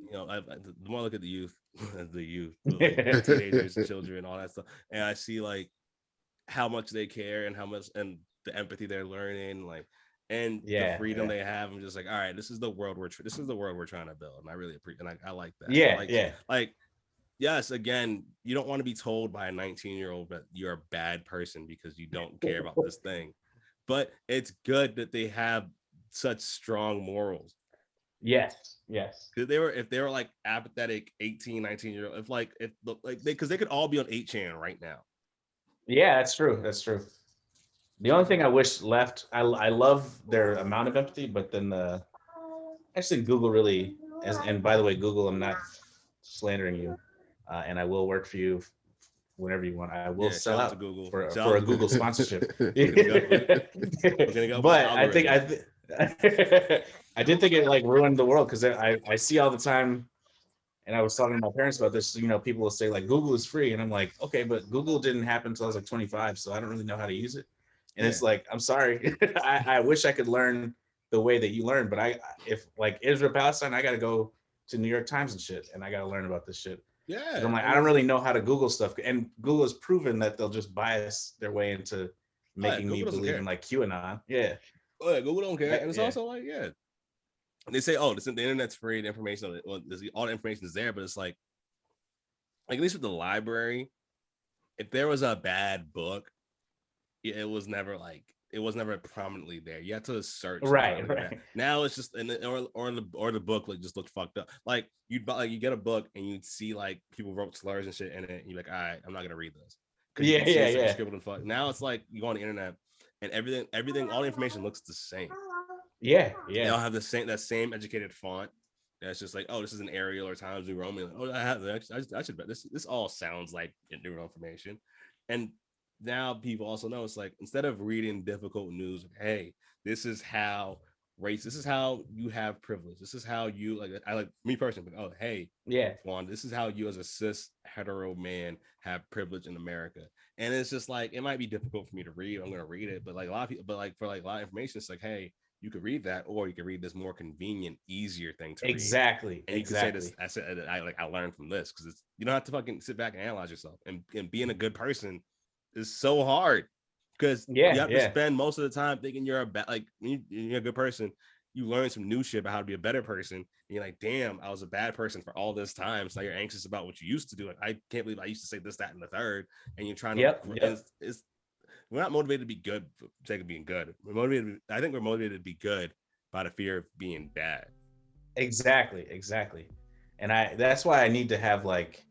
the more I look at the youth, like, teenagers, children, all that stuff, and I see like how much they care and how much and the empathy they're learning, like, and the freedom they have. I'm just like, all right, this is the world we're trying to build, and I really appreciate, and I like that. Like. Yes, again, you don't want to be told by a 19-year-old that you're a bad person because you don't care about this thing. But it's good that they have such strong morals. Yes. Because if they were like apathetic 18, 19-year-old, because they could all be on 8chan right now. Yeah, that's true. The only thing I wish left, I love their amount of empathy, but then actually Google really, and by the way, Google, I'm not slandering you. And I will work for you whenever you want. I will sell out to Google for a Google sponsorship. But I did think it like ruined the world, because I see all the time, and I was talking to my parents about this. You know, people will say like Google is free, and I'm like, okay, but Google didn't happen until I was like 25, so I don't really know how to use it. And it's like, I'm sorry, I wish I could learn the way that you learn, but if like Israel Palestine, I got to go to New York Times and shit, and I got to learn about this shit. Yeah, I'm like, I don't really know how to Google stuff, and Google has proven that they'll just bias their way into making me believe in like QAnon. Yeah. Oh, yeah, Google don't care, and it's also like, they say, oh, the internet's free, the information, well, all the information is there, but it's like at least with the library, if there was a bad book, it was never prominently there. You had to search. Right. Now it's just or the book like just looked fucked up. Like you get a book and you'd see like people wrote slurs and shit in it. And you're like, all right, I'm not gonna read this. Yeah. Scribbled and now it's like you go on the internet and everything, all the information looks the same. Yeah. They all have that same educated font. That's just like, oh, this is an Arial or Times New Roman. Like, oh, I should bet this all sounds like new information. And now people also know it's like, instead of reading difficult news, hey, this is how you have privilege. This is how you I like me personally, but oh, hey, Tawanda, this is how you as a cis hetero man have privilege in America. And it's just like, it might be difficult for me to read. I'm gonna read it, but like a lot of people, but like for like a lot of information, it's like, hey, you could read that, or you could read this more convenient, easier thing to read. Exactly. And you can say this. I learned from this, because it's, you don't have to fucking sit back and analyze yourself. And being a good person is so hard, because you have to spend most of the time thinking you're you're a good person. You learn some new shit about how to be a better person. And you're like, damn, I was a bad person for all this time. So now you're anxious about what you used to do. Like, I can't believe I used to say this, that, and the third. And you're trying to. We're not motivated to be good for the sake of being good. I think we're motivated to be good by the fear of being bad. Exactly. And that's why I need to have like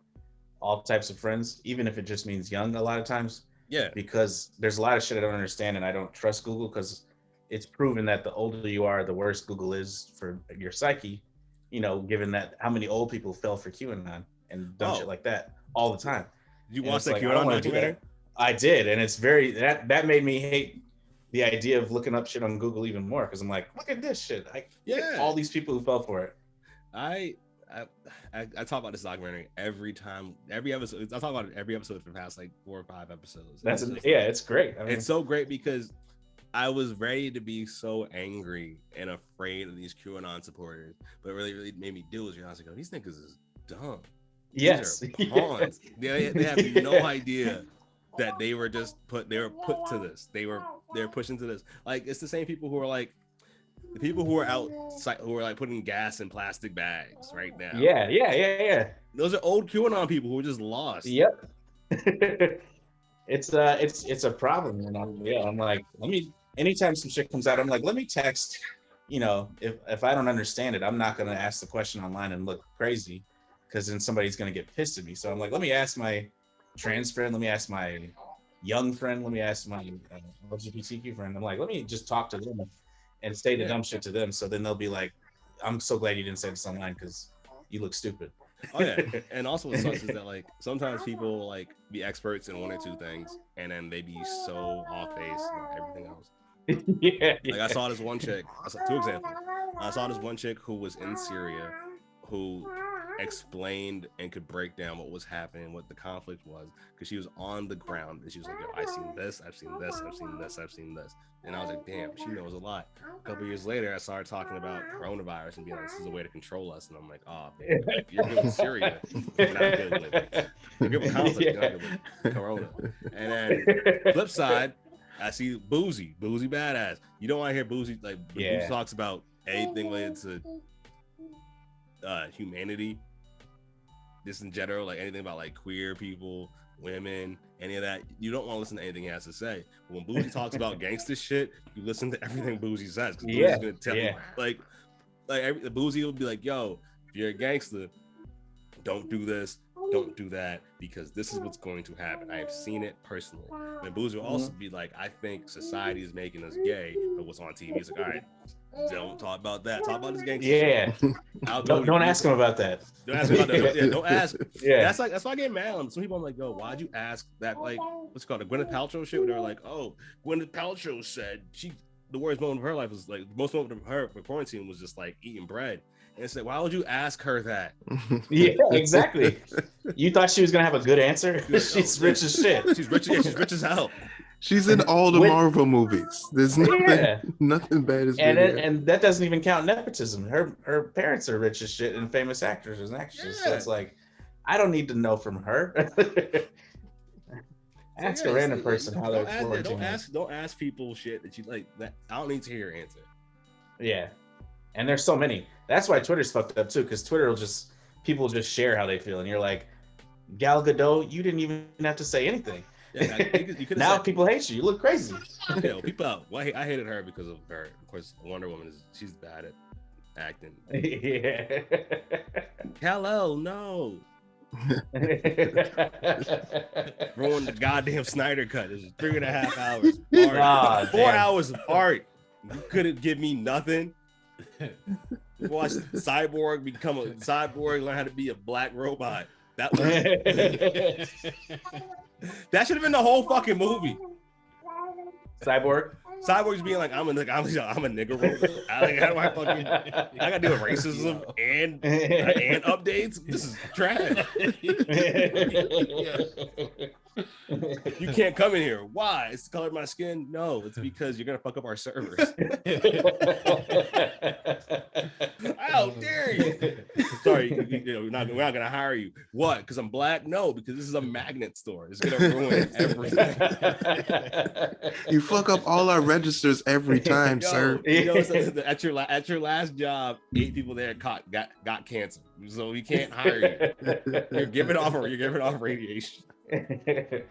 all types of friends, even if it just means young a lot of times. Yeah. Because there's a lot of shit I don't understand, and I don't trust Google, because it's proven that the older you are, the worse Google is for your psyche, you know, given that how many old people fell for QAnon and dumb shit like that all the time. Did you watch that QAnon documentary? I did, and it's that made me hate the idea of looking up shit on Google even more, because I'm like, look at this shit. All these people who fell for it. I talk about this documentary every episode. I talk about it every episode for the past like 4 or 5 episodes. It's great. I mean, it's so great, because I was ready to be so angry and afraid of these QAnon supporters, but really made me do is realize, like, these niggas is dumb. Yes, pawns. They have no idea that they were put to this. They're pushing to this. Like, it's the same people who are like the people who are outside, who are like putting gas in plastic bags right now. Yeah. Those are old QAnon people who are just lost. Yep. It's a problem, and I'm like, anytime some shit comes out, I'm like, let me text, you know, if I don't understand it, I'm not gonna ask the question online and look crazy, because then somebody's gonna get pissed at me. So I'm like, let me ask my trans friend, let me ask my young friend, let me ask my LGBTQ friend. I'm like, let me just talk to them and say the dumb shit to them, so then they'll be like, I'm so glad you didn't say this online, because you look stupid. Oh yeah. And also what sucks is that like sometimes people like be experts in 1 or 2 things, and then they be so off base on everything else. Like I saw this one chick, 2 examples. I saw this one chick who was in Syria, who explained and could break down what was happening, what the conflict was, because she was on the ground, and she was like, yo, I've seen this, I've seen this, I've seen this, I've seen this. And I was like, damn, she knows a lot. A couple years later, I started talking about coronavirus and being like, this is a way to control us. And I'm like, oh, man, you're good with Syria. You're not good with it. You're good with conflict. You're not good with corona. And then flip side, I see Boozy Badass. You don't want to hear Boozy, like, Boozy talks about anything related to humanity, just in general, like anything about like queer people, women, any of that. You don't want to listen to anything he has to say. But when Boozy talks about gangster shit, you listen to everything Boozy says, because Boozy's gonna tell you, like Boozy will be like, yo, if you're a gangster, don't do this, don't do that, because this is what's going to happen. I have seen it personally. And Boozy will also be like, I think society is making us gay, but what's on TV is like, all right, Don't talk about that. Talk about this gangster. Yeah. Don't ask him about that. Don't ask him about that. Yeah, don't ask. Yeah. That's why I get mad on some people. I'm like, yo, why'd you ask that? Like, what's it called? The Gwyneth Paltrow shit. Where they're like, oh, Gwyneth Paltrow said the worst moment of her life was like the most moment of her for quarantine was just like eating bread. And it's like, why would you ask her that? Yeah, exactly. You thought she was gonna have a good answer? She's rich as shit. She's rich. Yeah, she's rich as hell. She's in all the Marvel movies. There's nothing bad as and that doesn't even count nepotism. Her parents are rich as shit and famous actors and actresses. Yeah. So it's like, I don't need to know from her. Ask a random person how they're don't ask people shit that you like. That I don't need to hear your answer. Yeah, and there's so many. That's why Twitter's fucked up too, because Twitter people just share how they feel, and you're like, Gal Gadot, you didn't even have to say anything. Yeah, you now people hate you. You look crazy. Yeah, people. Well, I hated her because of her. Of course, Wonder Woman she's bad at acting. Yeah. Hello, no. Ruined the goddamn Snyder cut. It was 3.5 hours. 4 hours of art. You couldn't give me nothing. Watch Cyborg become a cyborg, learn how to be a black robot. That should have been the whole fucking movie. Cyborg's being like, I'm a nigga robot. I gotta deal with racism and updates. This is trash. You can't come in here. Why? It's the color of my skin? No, it's because you're gonna fuck up our servers. How dare you? Sorry, we're not gonna hire you. What? Because I'm black? No, because this is a magnet store. It's gonna ruin everything. You fuck up all our registers every time, sir. At your last job, 8 people there got cancer, so we can't hire you. You're giving off radiation. I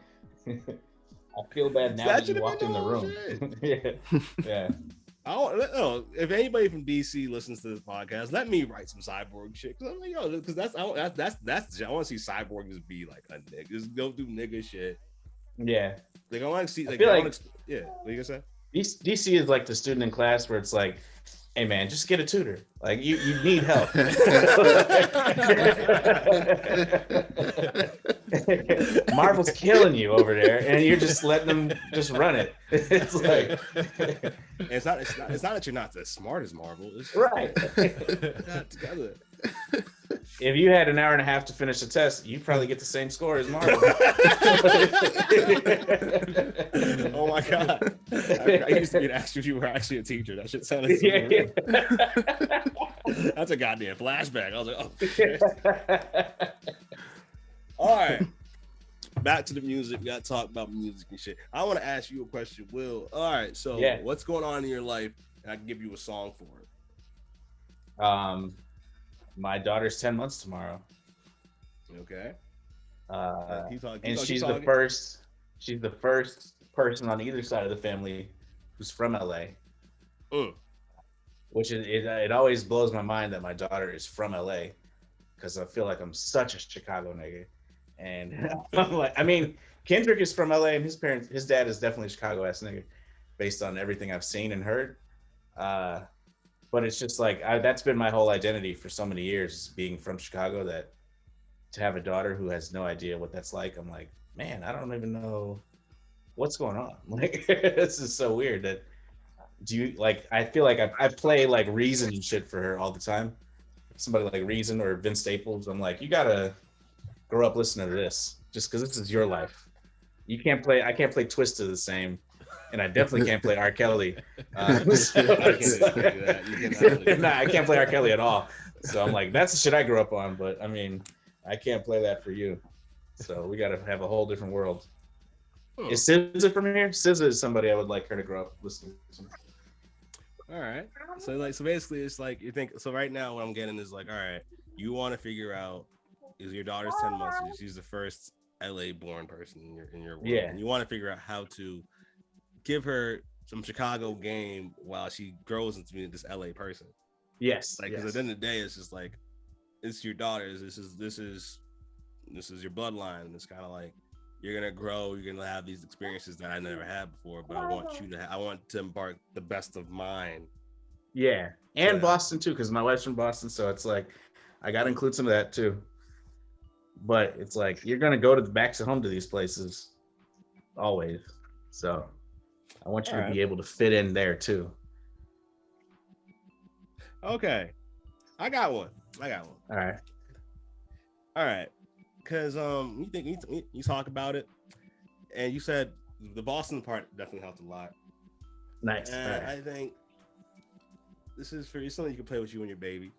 feel bad now that you walked in the room. Yeah. I don't know if anybody from DC listens to this podcast. Let me write some cyborg shit because I'm like, yo, because that's I want to see Cyborg just be like a nigga, just go do nigga shit. Yeah, like I want to see. Like, yeah, what you gonna say? DC is like the student in class where it's like, hey man, just get a tutor. Like you need help. Marvel's killing you over there, and you're just letting them just run it. It's like it's not that you're not as smart as Marvel. It's right. Not together. If you had an hour and a half to finish the test, you'd probably get the same score as Marvel. Oh my god! I used to get asked if you were actually a teacher. That shit sounded so weird. That's a goddamn flashback. I was like, oh shit. All right, back to the music. We got to talk about music and shit. I want to ask you a question, Will. All right, so what's going on in your life? And I can give you a song for it. My daughter's 10 months tomorrow. Okay. She's the first person on either side of the family who's from LA. Which it always blows my mind that my daughter is from LA, because I feel like I'm such a Chicago nigga. And I'm like, I mean, Kendrick is from LA, and his dad is definitely a Chicago ass nigga, based on everything I've seen and heard. But it's just like that's been my whole identity for so many years, being from Chicago, that to have a daughter who has no idea what that's like, I'm like, man, I don't even know what's going on. Like, this is so weird. That I feel like I play like Reason and shit for her all the time. Somebody like Reason or Vince Staples, I'm like, you gotta grow up listening to this, just because this is your life. I can't play Twista the same. And I definitely can't play R. Kelly. I can't play R. Kelly at all. So I'm like, that's the shit I grew up on. But I mean, I can't play that for you. So we got to have a whole different world. Is SZA from here? SZA is somebody I would like her to grow up listening to. All right. So basically, it's like you think. So right now, what I'm getting is like, all right, you want to figure out, is your daughter's 10 months? She's the first LA born person in your world. Yeah. And you want to figure out how to give her some Chicago game while she grows into being this LA person. Yes. Like, because at the end of the day, it's just like, it's your daughters. This is your bloodline. It's kind of like, you're gonna grow. You're gonna have these experiences that I never had before. But I want to embark the best of mine Yeah, and Boston too, because my wife's from Boston, so it's like I got to include some of that too. But it's like you're gonna go to the backs of home to these places always, so I want you to be able to fit in there too. Okay, I got one. All right. Because you talk about it, and you said the Boston part definitely helped a lot. Nice. And I think this is for something you can play with you and your baby.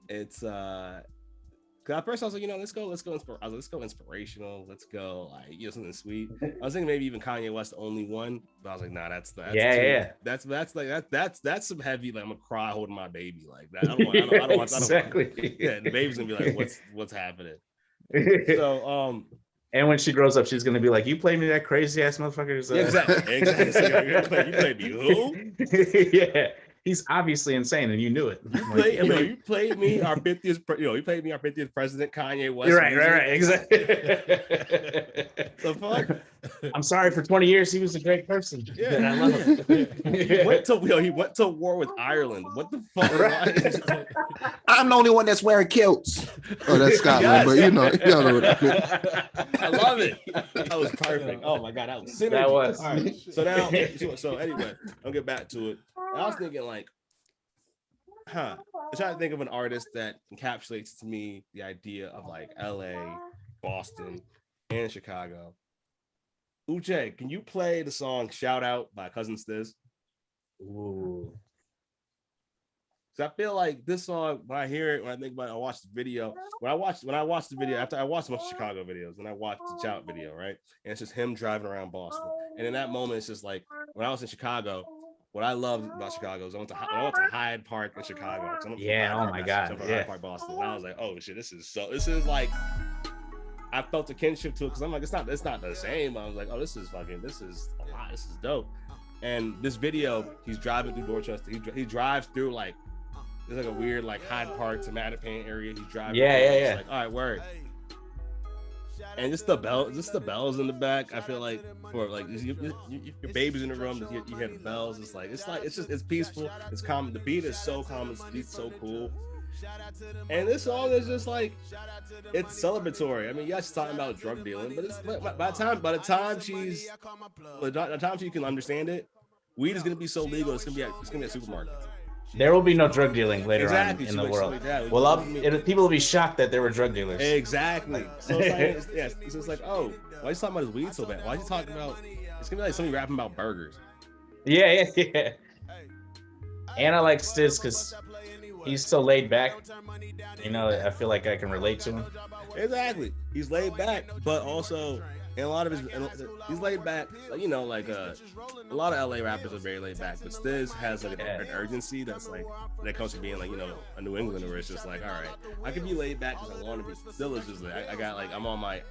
It's cause at first I was like, let's go inspirational. Let's go like something sweet. I was thinking maybe even Kanye West the only one, but I was like, nah, that's that's some heavy. Like I'm gonna cry holding my baby like that. I don't want exactly. Yeah, the baby's gonna be like, what's happening? So and when she grows up, she's gonna be like, "You played me that crazy ass motherfucker." Exactly. So you played me who? Yeah, he's obviously insane, and you knew it. You played me our 50th. You played me our 50th president, Kanye West. You're right, exactly. The fuck? I'm sorry for 20 years. He was a great person. Yeah, I love him. He went to war with Ireland. What the fuck? Right. I'm the only one that's wearing kilts. Oh, that's Scotland, Yes. but y'all know what I mean. I love it. That was perfect. Oh my god, that was synergy. That was. All right. So now, so anyway, I'll get back to it. I was thinking like, I'm trying to think of an artist that encapsulates to me the idea of like LA, Boston, and Chicago. Uche, can you play the song "Shout Out" by Cousin Stiz? Ooh. So I feel like this song, when I hear it, when I think about it, I watch the video. When I watch the video, after I watched a bunch of Chicago videos, and I watched the Shout Out video, right? And it's just him driving around Boston. And in that moment, it's just like when I was in Chicago, what I loved about Chicago is I went to Hyde Park in Chicago. Yeah, oh my god, yeah. Hyde Park, Boston. And I was like, oh shit, this is like, I felt a kinship to it because I'm like, it's not the same. I was like, oh, this is a lot. This is dope. And this video, he's driving through Dorchester. He drives through like, there's like a weird like Hyde Park to Mattapan area. He's driving. Yeah. Like, all right, word. And just the bells in the back. I feel like for like your baby's in the room, you hear the bells. It's peaceful. It's calm. The beat is so calm. The beat's so cool. And this song is just like, it's celebratory. I mean, yeah, she's talking about drug dealing, but by the time she can understand it, weed is gonna be so legal. It's gonna be at supermarkets. There will be no drug dealing later on in the world. People will be shocked that there were drug dealers. Exactly. So it's like, oh, why are you talking about his weed so bad? Why are you talking about? It's gonna be like somebody rapping about burgers. Yeah. And I like Stiz because he's so laid back. I feel like I can relate to him. Exactly. He's laid back, but also in a lot of he's laid back. Like, a lot of LA rappers are very laid back, but Stiz has like an urgency that comes from being like, a New Englander, where it's just like, all right, I can be laid back because I want to be. Still, it's just like I got like I'm on my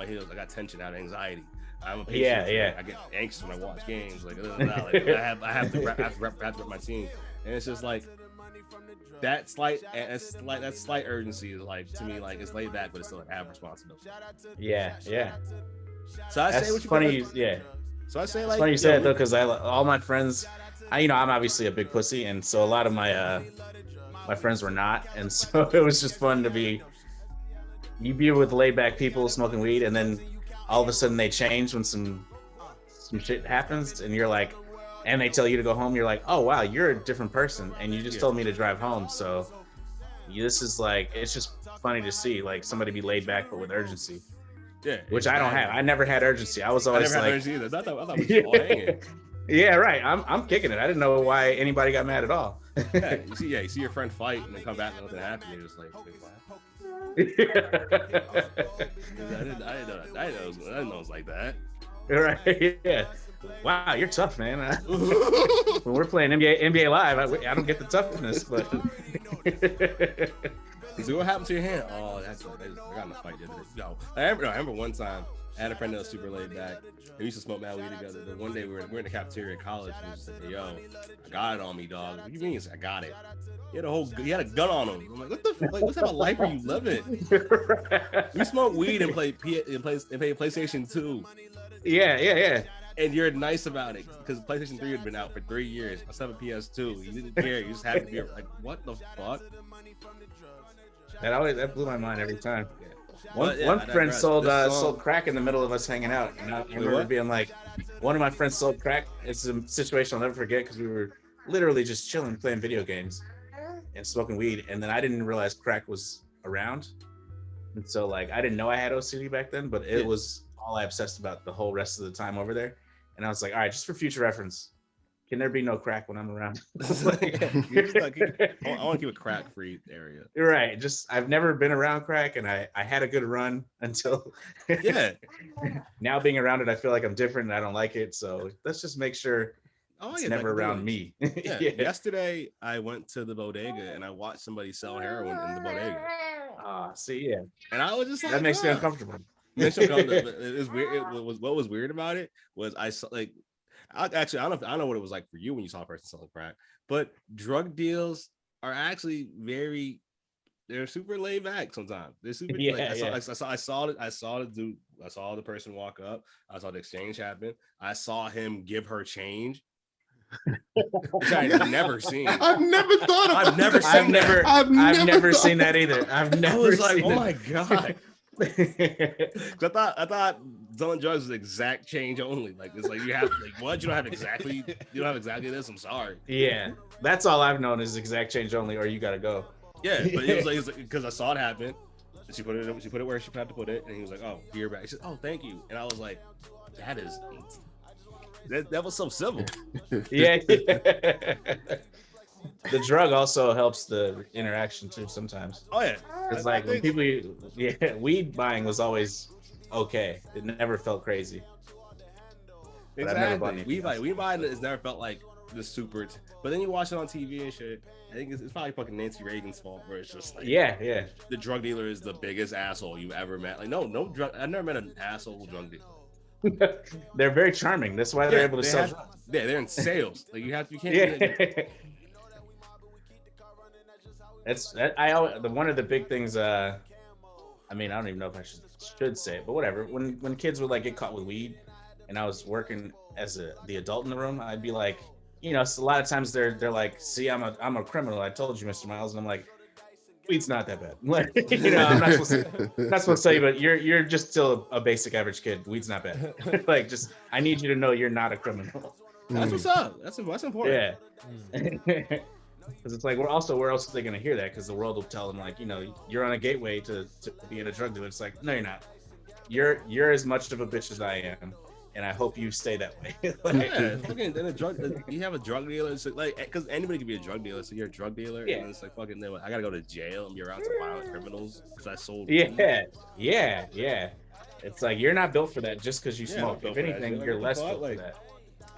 heels. I got tension, I have anxiety. I'm a patient. I get anxious when I watch games. Like I have to rep my team, and it's just like that slight urgency is like, to me, like, it's laid back, but it's still like have responsibility. Yeah. So I say what you funny. Yeah. So I say it's like, funny you say it though, because all my friends, I'm obviously a big pussy, and so a lot of my friends were not, and so it was just fun to be with laid back people smoking weed, and then all of a sudden they change when some shit happens, and you're like, and they tell you to go home, you're like, oh wow, you're a different person, and you just told me to drive home. So this is like, it's just funny to see like somebody be laid back but with urgency. Yeah, which I don't have. I never had urgency. I was always like, urgency either. I thought we were all hanging. Yeah, right. I'm kicking it. I didn't know why anybody got mad at all. You see your friend fight and then come back and nothing happened. You're just like, wait, what? I didn't know it was like that. Right. Yeah. Wow, you're tough, man. When we're playing NBA Live, I don't get the toughness, but. So what happened to your hand? Oh, I got in a fight the other day. No, I remember one time I had a friend that was super laid back. We used to smoke mad weed together. But one day we were in the cafeteria at college, and he was like, "Yo, I got it on me, dog." What do you mean? I got it. He had a gun on him. I'm like, what the fuck? Like, what type of life are you living? We smoke weed and play PlayStation 2. Yeah. And you're nice about it because PlayStation 3 had been out for 3 years. I still have a PS2. You didn't care. You just happened to be like, what the fuck? That blew my mind every time. Yeah. One friend sold crack in the middle of us hanging out, and I remember being like, one of my friends sold crack. It's a situation I'll never forget because we were literally just chilling, playing video games, and smoking weed, and then I didn't realize crack was around, and so like I didn't know I had OCD back then, but it was all I obsessed about the whole rest of the time over there, and I was like, all right, just for future reference, can there be no crack when I'm around? I want to keep a crack-free area. You're right. Just I've never been around crack, and I had a good run until now being around it, I feel like I'm different and I don't like it. So let's just make sure it's never around me. Yesterday I went to the bodega and I watched somebody sell heroin in the bodega. See, yeah. And I was just like, that makes me uncomfortable. It was weird. What was weird about it was I saw like. Actually, I don't know what it was like for you when you saw a person selling crack, but drug deals are actually they're super laid back sometimes. They're super. I saw the person walk up. I saw the exchange happen. I saw him give her change. Which I've never seen. I've never thought about. I've never seen that either. I was like, oh my god. I thought selling drugs was exact change only. Like it's like you have like what you don't have exactly this. I'm sorry. Yeah, that's all I've known is exact change only, or you gotta go. Yeah, but it was like because I saw it happen. She put it where she had to put it, and he was like, "Oh, here back." He said, "Oh, thank you," and I was like, "That was so civil." Yeah. The drug also helps the interaction too sometimes. Oh yeah, it's like when people, weed buying was always okay. It never felt crazy. Exactly. Weed buying has never felt like the super. But then you watch it on TV and shit. I think it's probably fucking Nancy Reagan's fault, where it's just like the drug dealer is the biggest asshole you ever met. Like no drug. I've never met an asshole drug dealer. They're very charming. That's why they're able to sell drugs. Yeah, they're in sales. Like you can't. One of the big things. I mean, I don't even know if I should say it, but whatever. When kids would like get caught with weed, and I was working as the adult in the room, I'd be like, so a lot of times they're like, "See, I'm a criminal. I told you, Mr. Miles," and I'm like, "Weed's not that bad." Like, I'm not supposed to tell you, but you're just still a basic average kid. Weed's not bad. Like, just I need you to know you're not a criminal. That's what's up. That's important. Yeah. Because it's like, where else are they going to hear that? Because the world will tell them, like, you're on a gateway to being a drug dealer. It's like, no, you're not. You're as much of a bitch as I am, and I hope you stay that way. You have a drug dealer. So like, because anybody can be a drug dealer. So you're a drug dealer, and it's like, fucking, I got to go to jail and be around some violent criminals because I sold. Yeah. It's like, you're not built for that just because you smoke. If anything, you're less built for that.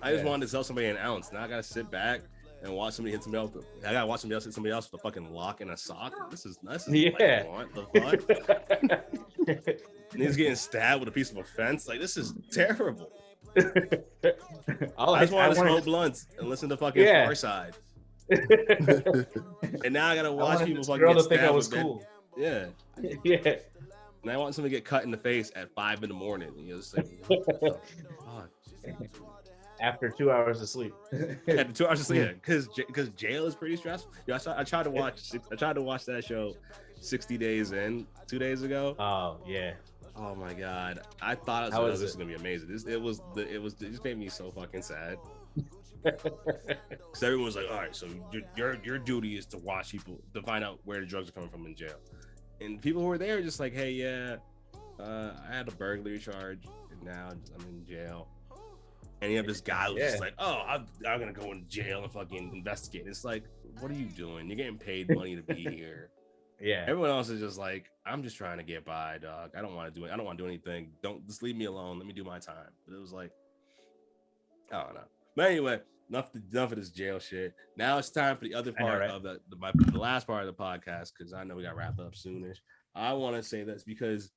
I just wanted to sell somebody an ounce. Now I got to sit back and watch somebody hit somebody else. I gotta watch somebody else hit somebody else with a fucking lock and a sock. This is what I want. The fuck? And he's getting stabbed with a piece of a fence. Like, this is terrible. I just want to smoke blunts and listen to fucking Far Side. And now I gotta watch people fucking get stabbed. Think I was cool. Yeah. And I want somebody to get cut in the face at 5 a.m. And you're just like, what the fuck? After 2 hours of sleep. After 2 hours of sleep, because jail is pretty stressful. I tried to watch that show 60 Days In 2 days ago. Oh yeah. Oh my god. I thought this was gonna be amazing. It just made me so fucking sad. Because everyone was like, all right, so your duty is to watch people to find out where the drugs are coming from in jail. And people who were there were just like, hey, I had a burglary charge and now I'm in jail. And you have this guy who's just like, oh, I'm gonna go in jail and fucking investigate. It's like, what are you doing? You're getting paid money to be here. Yeah. Everyone else is just like, I'm just trying to get by, dog. I don't want to do anything. Don't just leave me alone. Let me do my time. But it was like, I don't know. But anyway, enough of this jail shit. Now it's time for the other part of the last part of the podcast, because I know we got wrapped up soonish. I want to say this because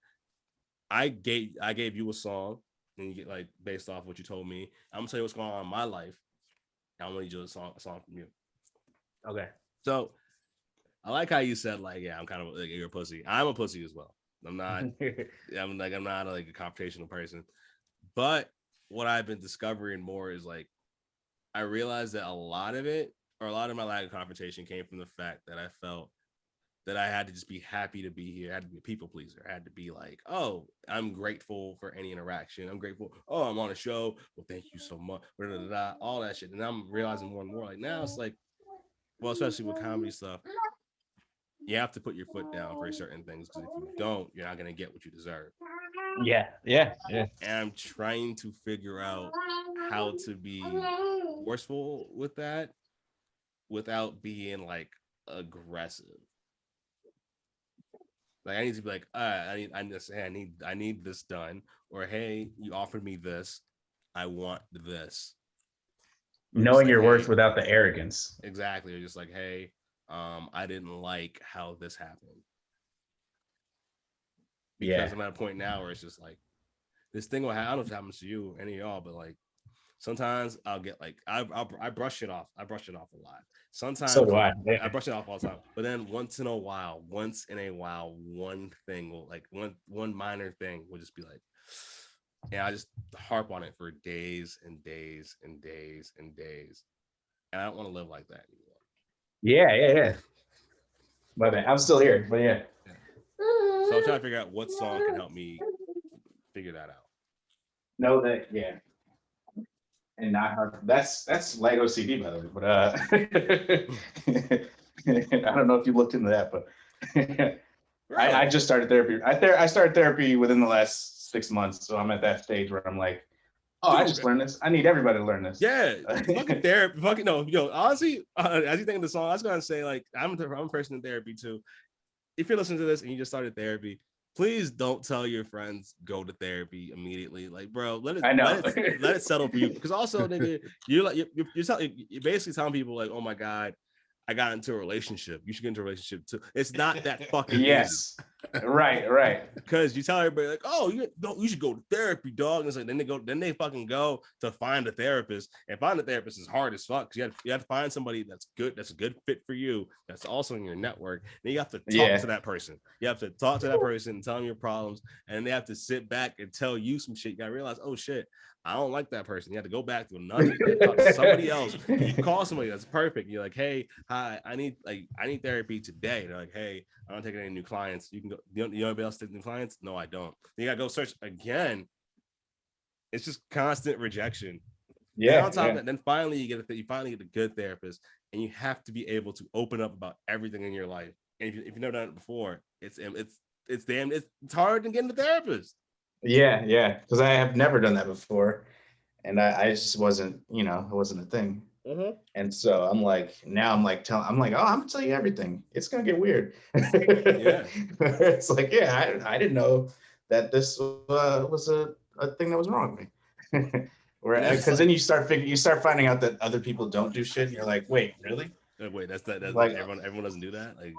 I gave you a song. And you get like based off what you told me. I'm gonna tell you what's going on in my life. I want you to do a song from you. Okay. So I like how you said like, yeah, I'm kind of like you're a pussy. I'm a pussy as well. I'm not. I'm not like a confrontational person. But what I've been discovering more is like, I realized that a lot of it, or a lot of my lack of confrontation, came from the fact that I felt that I had to just be happy to be here. I had to be a people pleaser. I had to be like, oh, I'm grateful for any interaction. I'm grateful. Oh, I'm on a show. Well, thank you so much. All that shit. And I'm realizing more and more like now it's like, well, especially with comedy stuff, you have to put your foot down for certain things, because if you don't, you're not going to get what you deserve. Yeah. And I'm trying to figure out how to be forceful with that without being like aggressive. Like I need to be like, I need this done, or hey, you offered me this, I want this. Knowing like, your worth without the arrogance. Exactly. Or just like, hey, I didn't like how this happened. Because I'm at a point now where it's just like this thing will happen. I don't know if it happens to you, any of y'all, but like sometimes I'll get like I brush it off. I brush it off a lot. Sometimes so do I. Yeah. I brush it off all the time. But then once in a while, one thing will like one minor thing will just be like, and I just harp on it for days and days and days and days. And I don't want to live like that anymore. Yeah. But I'm still here. But yeah. So I'm trying to figure out what song can help me figure that out. Know that, yeah. And not hard. That's light OCD, by the way. But I don't know if you looked into that, but really? I just started therapy. I started therapy within the last 6 months, so I'm at that stage where I'm like, oh, I just learned this. I need everybody to learn this. Yeah, fucking therapy. Fucking no, yo. Honestly, as you think of the song, I was gonna say like I'm a person in therapy too. If you're listening to this and you just started therapy, please don't tell your friends go to therapy immediately. Like, bro, let it settle for you. Because also, nigga, you're basically telling people like, oh my god, I got into a relationship. You should get into a relationship too. It's not that fucking yes. easy. Right. Because you tell everybody like, oh, you should go to therapy, dog. And it's like then they fucking go to find a therapist, and find a therapist is hard as fuck. Because you have to find somebody that's a good fit for you, that's also in your network. Then you have to talk to that person. You have to talk to that person and tell them your problems, and they have to sit back and tell you some shit. You gotta realize, oh shit, I don't like that person. You have to go back to another, talk to somebody else. You call somebody that's perfect. You're like, hey, hi, I need therapy today. They're like, hey, I don't take any new clients. You can go. You know anybody else take new clients? No, I don't. Then you gotta go search again. It's just constant rejection. Yeah. And on top of that, then finally you get a good therapist, and you have to be able to open up about everything in your life. And if you've never done it before, it's hard to get into therapist. Yeah, because I have never done that before, and I just wasn't, it wasn't a thing. Mm-hmm. And so I'm like, oh, I'm gonna tell you everything. It's gonna get weird. Yeah. It's like, yeah, I didn't know that this was a thing that was wrong with me. Because then you start finding out that other people don't do shit, and you're like, wait, really? Wait, that's like everyone doesn't do that. Like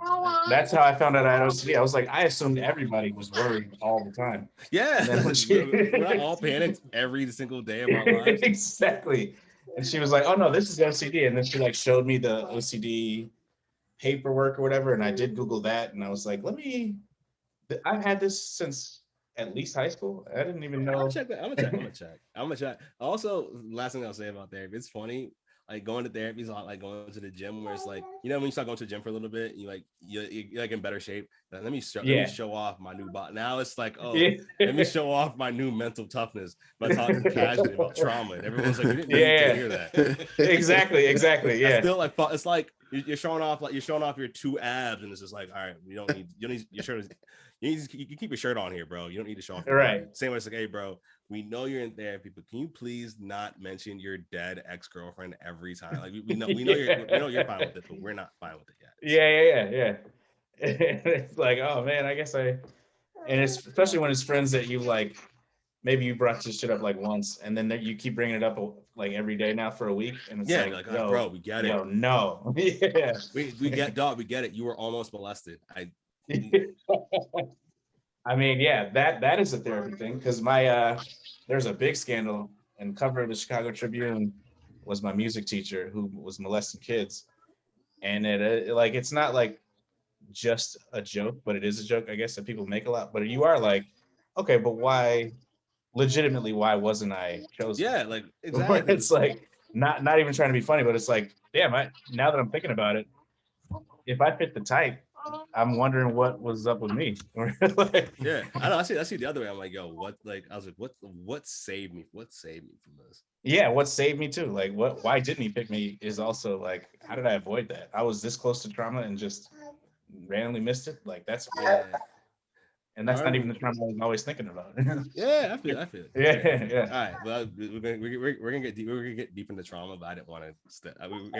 that's how I found out I had OCD. I was like, I assumed everybody was worried all the time. Yeah, we're not all panicked every single day of our lives. Exactly. And she was like, oh no, this is OCD. And then she like showed me the OCD paperwork or whatever. And I did Google that. And I was like, I've had this since at least high school. I didn't even know. I'm gonna check. Also, last thing I'll say about therapy, it's funny. Like going to therapy is a lot like going to the gym, where it's like, when you start going to the gym for a little bit, you're like in better shape. Let me show off my new body. Now it's like, let me show off my new mental toughness by talking casually about trauma. And everyone's like, you didn't need to hear that. Exactly. Yeah. Still like, it's like you're showing off your 2 abs, and it's just like, all right, you don't need your shirt. You keep your shirt on here, bro. You don't need to show off. Right. Same way, it's like, hey, bro, we know you're in therapy, but can you please not mention your dead ex-girlfriend every time? Like we know you're fine with it, but we're not fine with it yet. Yeah. It's like, oh man, I guess and it's especially when it's friends that you like, maybe you brought this shit up like once, and then you keep bringing it up like every day now for a week, and it's like yo, bro, we get it. No. Yeah. We get it. You were almost molested. I mean, yeah, that is a therapy thing, because there's a big scandal, and cover of the Chicago Tribune was my music teacher who was molesting kids, and it's not like just a joke, but it is a joke, I guess, that people make a lot. But you are like, okay, but why legitimately, why wasn't I chosen? Yeah, like exactly. It's like not even trying to be funny, but it's like, damn, now that I'm thinking about it, if I fit the type, I'm wondering what was up with me. Like, yeah, I know. I see the other way. I'm like, yo, what? Like, I was like, what saved me? What saved me from this? yeah, what saved me too? Like, why didn't he pick me? Is also like, how did I avoid that? I was this close to trauma and just randomly missed it. Like, that's weird. Yeah. And that's not even the trauma I was always thinking about. Yeah, I feel it. Yeah. All right, well, we're gonna get deep into trauma, but I didn't want to.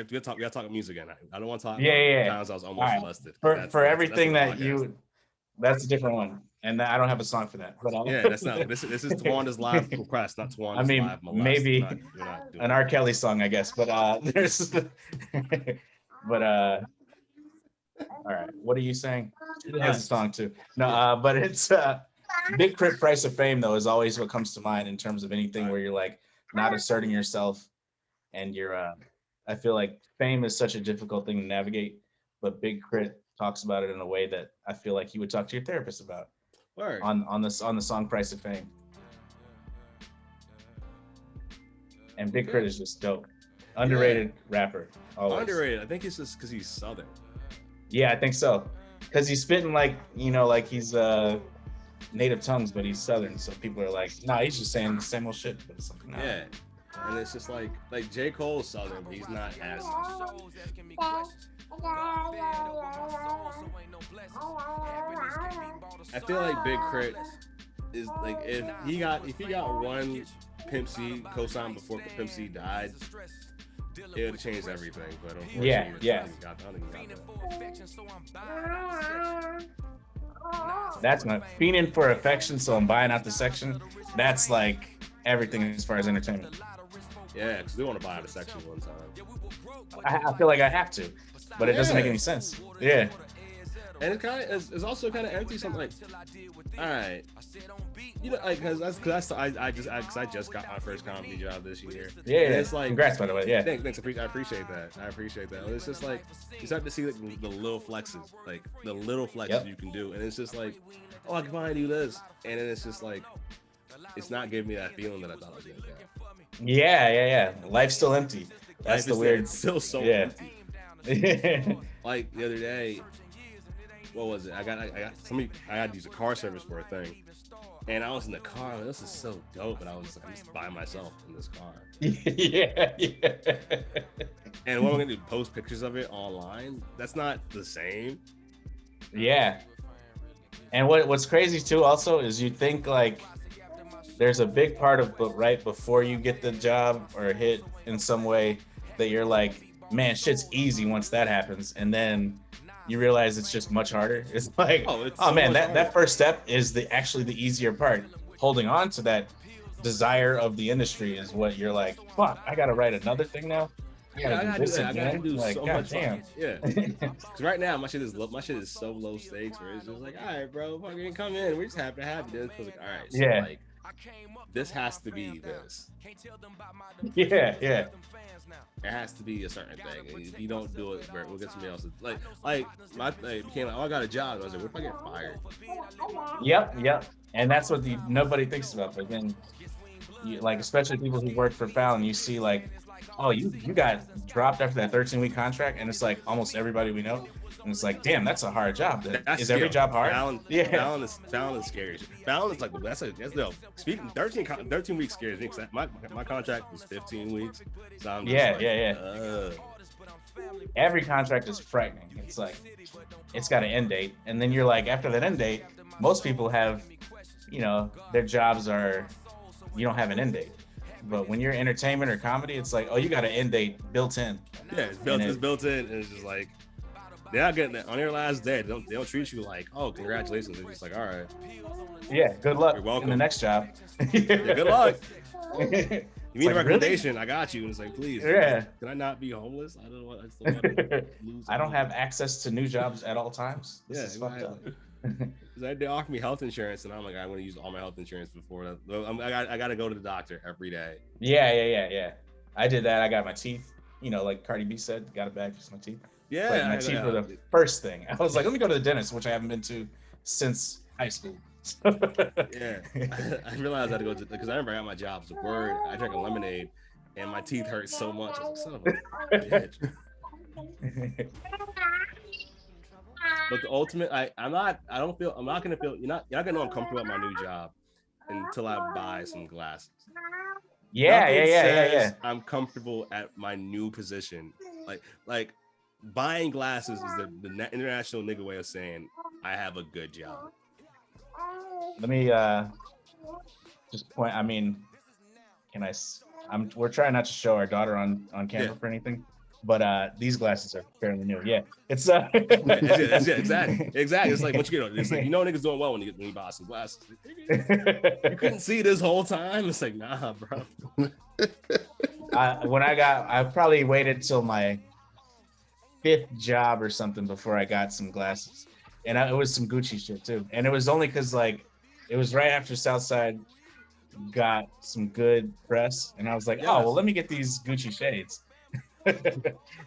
We gotta talk music again. I don't want to talk about times I was almost molested. For everything that you, that's a different one, and I don't have a song for that. But yeah, that's not. This is Tawanda's live request, not Tawanda's live molest. Maybe an R. Kelly song, I guess. But there's, but all right, what are you saying? It has a song too. No, but it's Big Crit Price of Fame though is always what comes to mind in terms of anything where you're like not asserting yourself, and you're. I feel like fame is such a difficult thing to navigate, but Big Crit talks about it in a way that I feel like you would talk to your therapist about. Word. On the song Price of Fame. And Big Crit is just dope. Underrated rapper. Always. Underrated. I think it's just because he's Southern. Yeah, I think so. Because he's spitting like, like he's native tongues, but he's Southern. So people are like, nah, he's just saying the same old shit. But it's like, nah. Yeah. And it's just like J. Cole's Southern, but he's not as. I feel like Big Crit is like if he got one Pimp C co-signed before Pimp C died, it would have changed everything. But unfortunately, yeah. That's my fiending for affection, so I'm buying out the section. That's like everything as far as entertainment. Yeah, because we want to buy out a section one time. I feel like I have to, but it doesn't make any sense. Yeah. And it's also kind of empty. Something like, all right, like because I just got my first comedy job this year. Yeah, it's like, congrats by the way. Yeah, thanks. I appreciate that. It's just like you start to see like the little flexes, you can do, and it's just like, oh, I can finally do this, and then it's just like, it's not giving me that feeling that I thought I was gonna get. Yeah. Life's still empty. That's the weird. It's still so empty. Like the other day, what was it? I got to use a car service for a thing, and I was in the car. Like, this is so dope, and I'm just by myself in this car. Yeah. And what I'm gonna do? Post pictures of it online? That's not the same. Yeah. And what's crazy too, also, is you think like there's a big part of right before you get the job or hit in some way that you're like, man, shit's easy once that happens, and then you realize it's just much harder. It's like, oh man, that first step is actually the easier part. Holding on to that desire of the industry is what you're like, fuck, I gotta write another thing now. I gotta do like, so much. Damn. Yeah. Because right now my shit is so low stakes where it's just like, all right, bro, fucking come in. We're just happy to have you. It's like, all right, so like, this has to be this. Yeah. It has to be a certain thing. And if you don't do it, we'll get somebody else. It became like, oh, I got a job. I was like, what if I get fired? Yep. And that's what nobody thinks about. But then, like, especially people who work for Fallon, you see like, oh, you got dropped after that 13-week contract, and it's like almost everybody we know. And it's like, damn, that's a hard job. Is every job hard? Fallon is scary. Fallon is like, that's no. Speaking 13 weeks scares me because my contract was 15 weeks. So I'm just Every contract is frightening. It's like, it's got an end date, and then you're like, after that end date, most people have, their jobs are, you don't have an end date. But when you're entertainment or comedy, it's like, oh, you got an end date built in. Yeah, it's built in, and it's just like, they're not getting that on your last day. They don't treat you like, oh, congratulations. They're just like, all right. Yeah, good luck. You're welcome. In the next job. Yeah, good luck. You need a recommendation? Really? I got you. And it's like, please. Yeah. Can I not be homeless? I don't know. I don't have access to new jobs at all times. This is fucked up. They offer me health insurance, and I'm like, I want to use all my health insurance before that. I got to go to the doctor every day. Yeah. I did that. I got my teeth. Like Cardi B said, got a bag for my teeth. Yeah, my teeth were the first thing. I was like, let me go to the dentist, which I haven't been to since high school. Yeah, I realized I had to go because I remember I got my job. It's a word. I drank a lemonade, and my teeth hurt so much. I was like, son of a bitch. But the ultimate, I'm not gonna feel. You're not gonna know I'm comfortable at my new job until I buy some glasses. Yeah. I'm comfortable at my new position. Like buying glasses is the international nigga way of saying I have a good job. Let me just point. I mean, we're trying not to show our daughter on camera for anything, but these glasses are fairly new. Yeah, it's exactly. It's like once you get, it's like niggas doing well when you buy some glasses. You couldn't see this whole time. It's like, nah, bro. I probably waited till my 5th job or something before I got some glasses, and it was some Gucci shit too. And it was only because like it was right after Southside got some good press, and I was like, oh well, let me get these Gucci shades.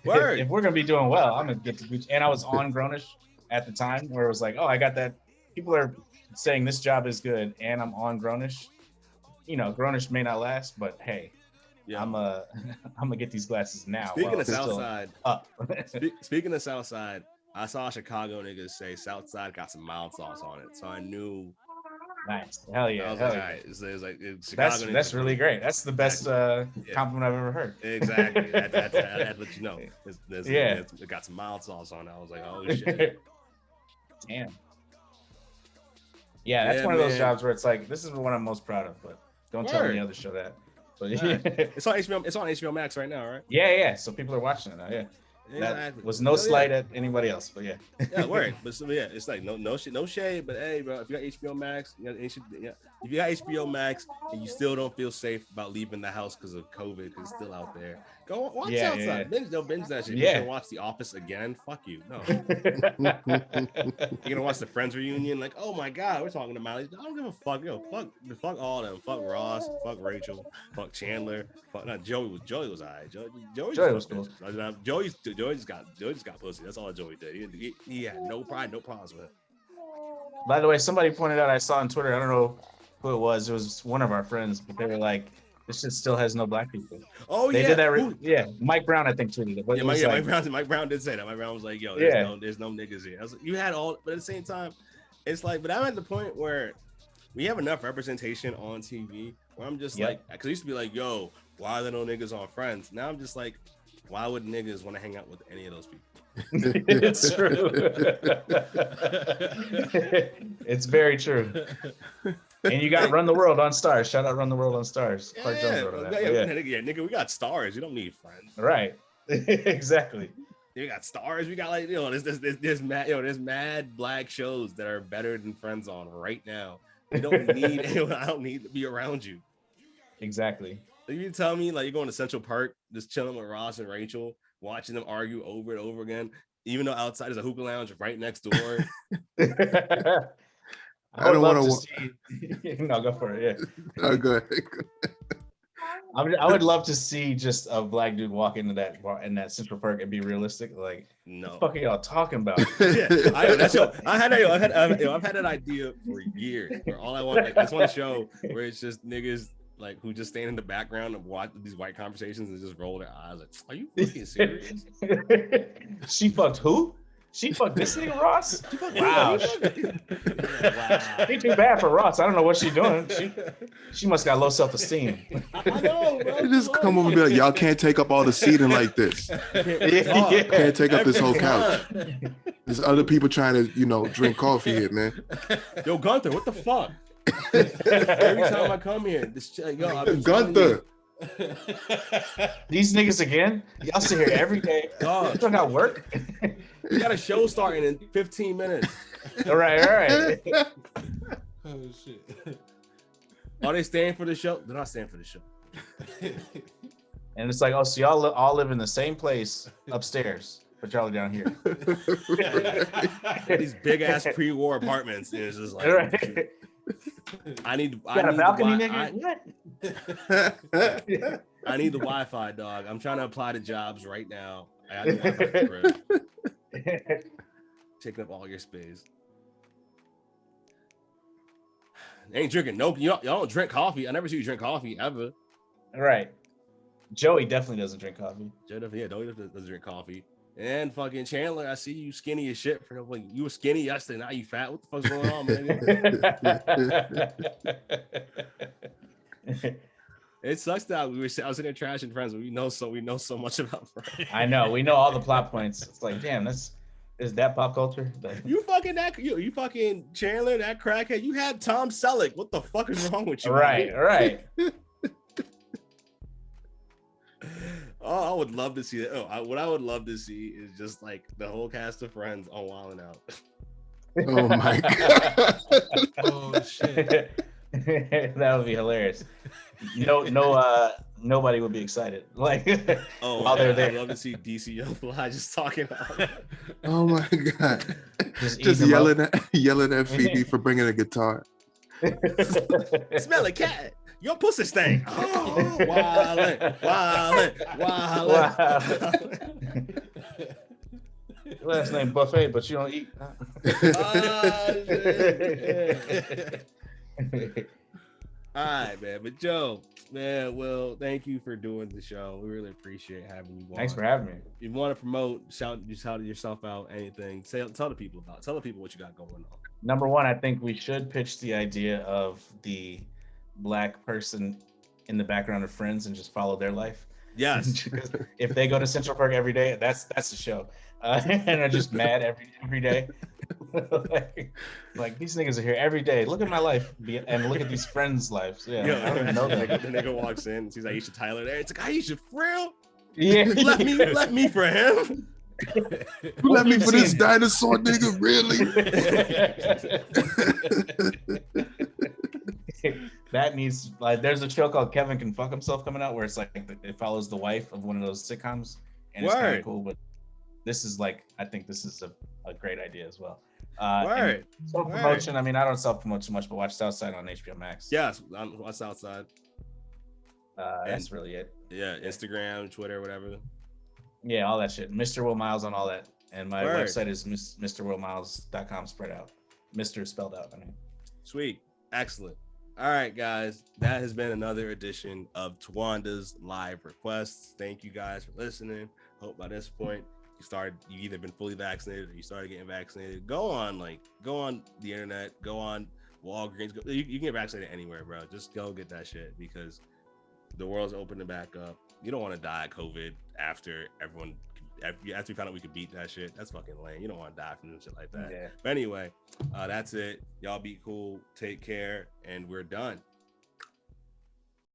Word. If we're gonna be doing well, I'm gonna get the Gucci. And I was on Grownish at the time, where it was like, oh, I got that. People are saying this job is good, and I'm on Grownish. Grownish may not last, but hey, I'm gonna get these glasses now. Speaking of Southside, speaking of Southside, I saw Chicago niggas say Southside got some mild sauce on it, so I knew. Nice, hell yeah, I was hell like, yeah. all right. It's like Chicago. That's really great. That's the best compliment I've ever heard. Exactly. I had to let you know. It got some mild sauce on it. I was like, oh shit. Damn. Yeah, that's one of those jobs where it's like, this is the one I'm most proud of, but don't tell any other show that. But it's on HBO. It's on HBO Max right now, right? Yeah. So people are watching it now. Yeah. Exactly. That was no slight at anybody else, but yeah. Yeah, word. But it's like no shade. But hey, bro, if you got HBO Max, if you got HBO Max and you still don't feel safe about leaving the house because of COVID, because it's still out there, go watch Outside. Binge that shit. You're gonna watch The Office again? Fuck you. No. You're gonna watch the Friends reunion? Like, oh my god, we're talking about it. I don't give a fuck. Fuck all of them. Fuck Ross. Fuck Rachel. Fuck Chandler. Fuck not Joey. Joey was alright. Joey was cool. Joey just got pussy. That's all Joey did. He had no problems with it. By the way, somebody pointed out, I saw on Twitter, I don't know who it was one of our friends, but they were like, this shit still has no black people. Oh, they did that. Mike Brown, I think, tweeted it. But Mike Brown did say that. Mike Brown was like, yo, there's no niggas here. I was like, you had all, but at the same time, it's like, but I'm at the point where we have enough representation on TV where I'm just like, because I used to be like, yo, why are there no niggas on Friends? Now I'm just like, why would niggas want to hang out with any of those people? It's true. It's very true. And you got Run the World on Stars. Shout out Run the World on Stars. Nigga, we got stars. You don't need friends. Right. Exactly. We got stars. We got like there's mad black shows that are better than Friends on right now. You don't need anyone. I don't need to be around you. Exactly. You tell me like you're going to Central Park, just chilling with Ross and Rachel, watching them argue over and over again, even though outside is a hookah lounge right next door. I would love to see. No, go for it. Yeah. No, go ahead. I would love to see just a black dude walk into that bar in that Central Park and be realistic. Like, no, what the fuck are y'all talking about? I've had that idea for years. Where all I want, like, I just want a show where it's just niggas like who just stand in the background and watch these white conversations and just roll their eyes. Like, are you fucking serious? She fucked who? She fucked this nigga Ross? Wow. Ain't too bad for Ross. I don't know what she's doing. She must got low self-esteem. I know, bro. You just come over and be like, y'all can't take up all the seating like this. Can't take up this whole couch. There's other people trying to, drink coffee here, man. Yo, Gunther, what the fuck? Every time I come here, Gunther. These niggas again? Y'all sit here every day. You don't got work? We got a show starting in 15 minutes. All right. Oh shit. Are they staying for the show? They're not staying for the show. And it's like, so y'all all live in the same place upstairs, but y'all are down here. These big ass pre-war apartments. And it's just like, right. I need a balcony, nigga? What? I need the Wi-Fi, dog. I'm trying to apply to jobs right now. I got the Wi-Fi at the crib. Taking up all your space. Ain't drinking no. Y'all don't drink coffee. I never see you drink coffee ever. Right. Joey definitely doesn't drink coffee. Joey doesn't drink coffee. And fucking Chandler, I see you skinny as shit. For like, you were skinny yesterday, now you fat. What the fuck's going on, man? It sucks that I was sitting there trashing Friends, but we know so much about Friends. I know, we know all the plot points. It's like, damn, is that pop culture? You fucking Chandler, that crackhead. You had Tom Selleck. What the fuck is wrong with you? Right. Oh, I would love to see that. What I would love to see is just like the whole cast of Friends on Wild 'N Out. Oh my god! Oh shit! That would be hilarious. Nobody would be excited. Like, while they're there. I'd love to see DCO Fly just talking about it. Oh my god! Just yelling at Phoebe for bringing a guitar. Smell a cat. Your pussy stink. Oh, wildin'. Last name Buffet, but you don't eat. All right, man. But Joe, man, well, thank you for doing the show. We really appreciate having you on. Thanks for having me. If you want to promote, shout yourself out, anything, tell the people what you got going on. Number one, I think we should pitch the idea of the Black person in the background of Friends and just follow their life. Yes. If they go to Central Park every day, that's the show. And are just mad every day. like these niggas are here every day. Look at my life and look at these friends' lives. Yeah, yo, I don't even know that. The nigga walks in, sees Aisha Tyler there. It's like, Aisha, for real? Yeah. Let me for him. You let me for this dinosaur nigga, really? That needs, like, there's a show called Kevin Can Fuck Himself coming out where it's like it follows the wife of one of those sitcoms, and it's kind of cool. But this is like, I think this is a great iddia as well. Self-promotion. I mean, I don't self-promote too much, but watch Southside on HBO Max. Yes, on Southside. That's really it. Yeah, Instagram, Twitter, whatever. Yeah, all that shit. Mr. Will Miles on all that. And my website is mrwillmiles.com, spread out. Mr. spelled out, I mean. Sweet. Excellent. All right, guys. That has been another edition of Tawanda's Live Requests. Thank you guys for listening. Hope by this point you either been fully vaccinated or you started getting vaccinated. Go on the internet, go on Walgreens. You can get vaccinated anywhere, bro. Just go get that shit because the world's opening back up. You don't want to die of COVID after we found out we could beat that shit. That's fucking lame. You don't want to die from shit like that. Yeah. But anyway, that's it. Y'all be cool. Take care. And we're done.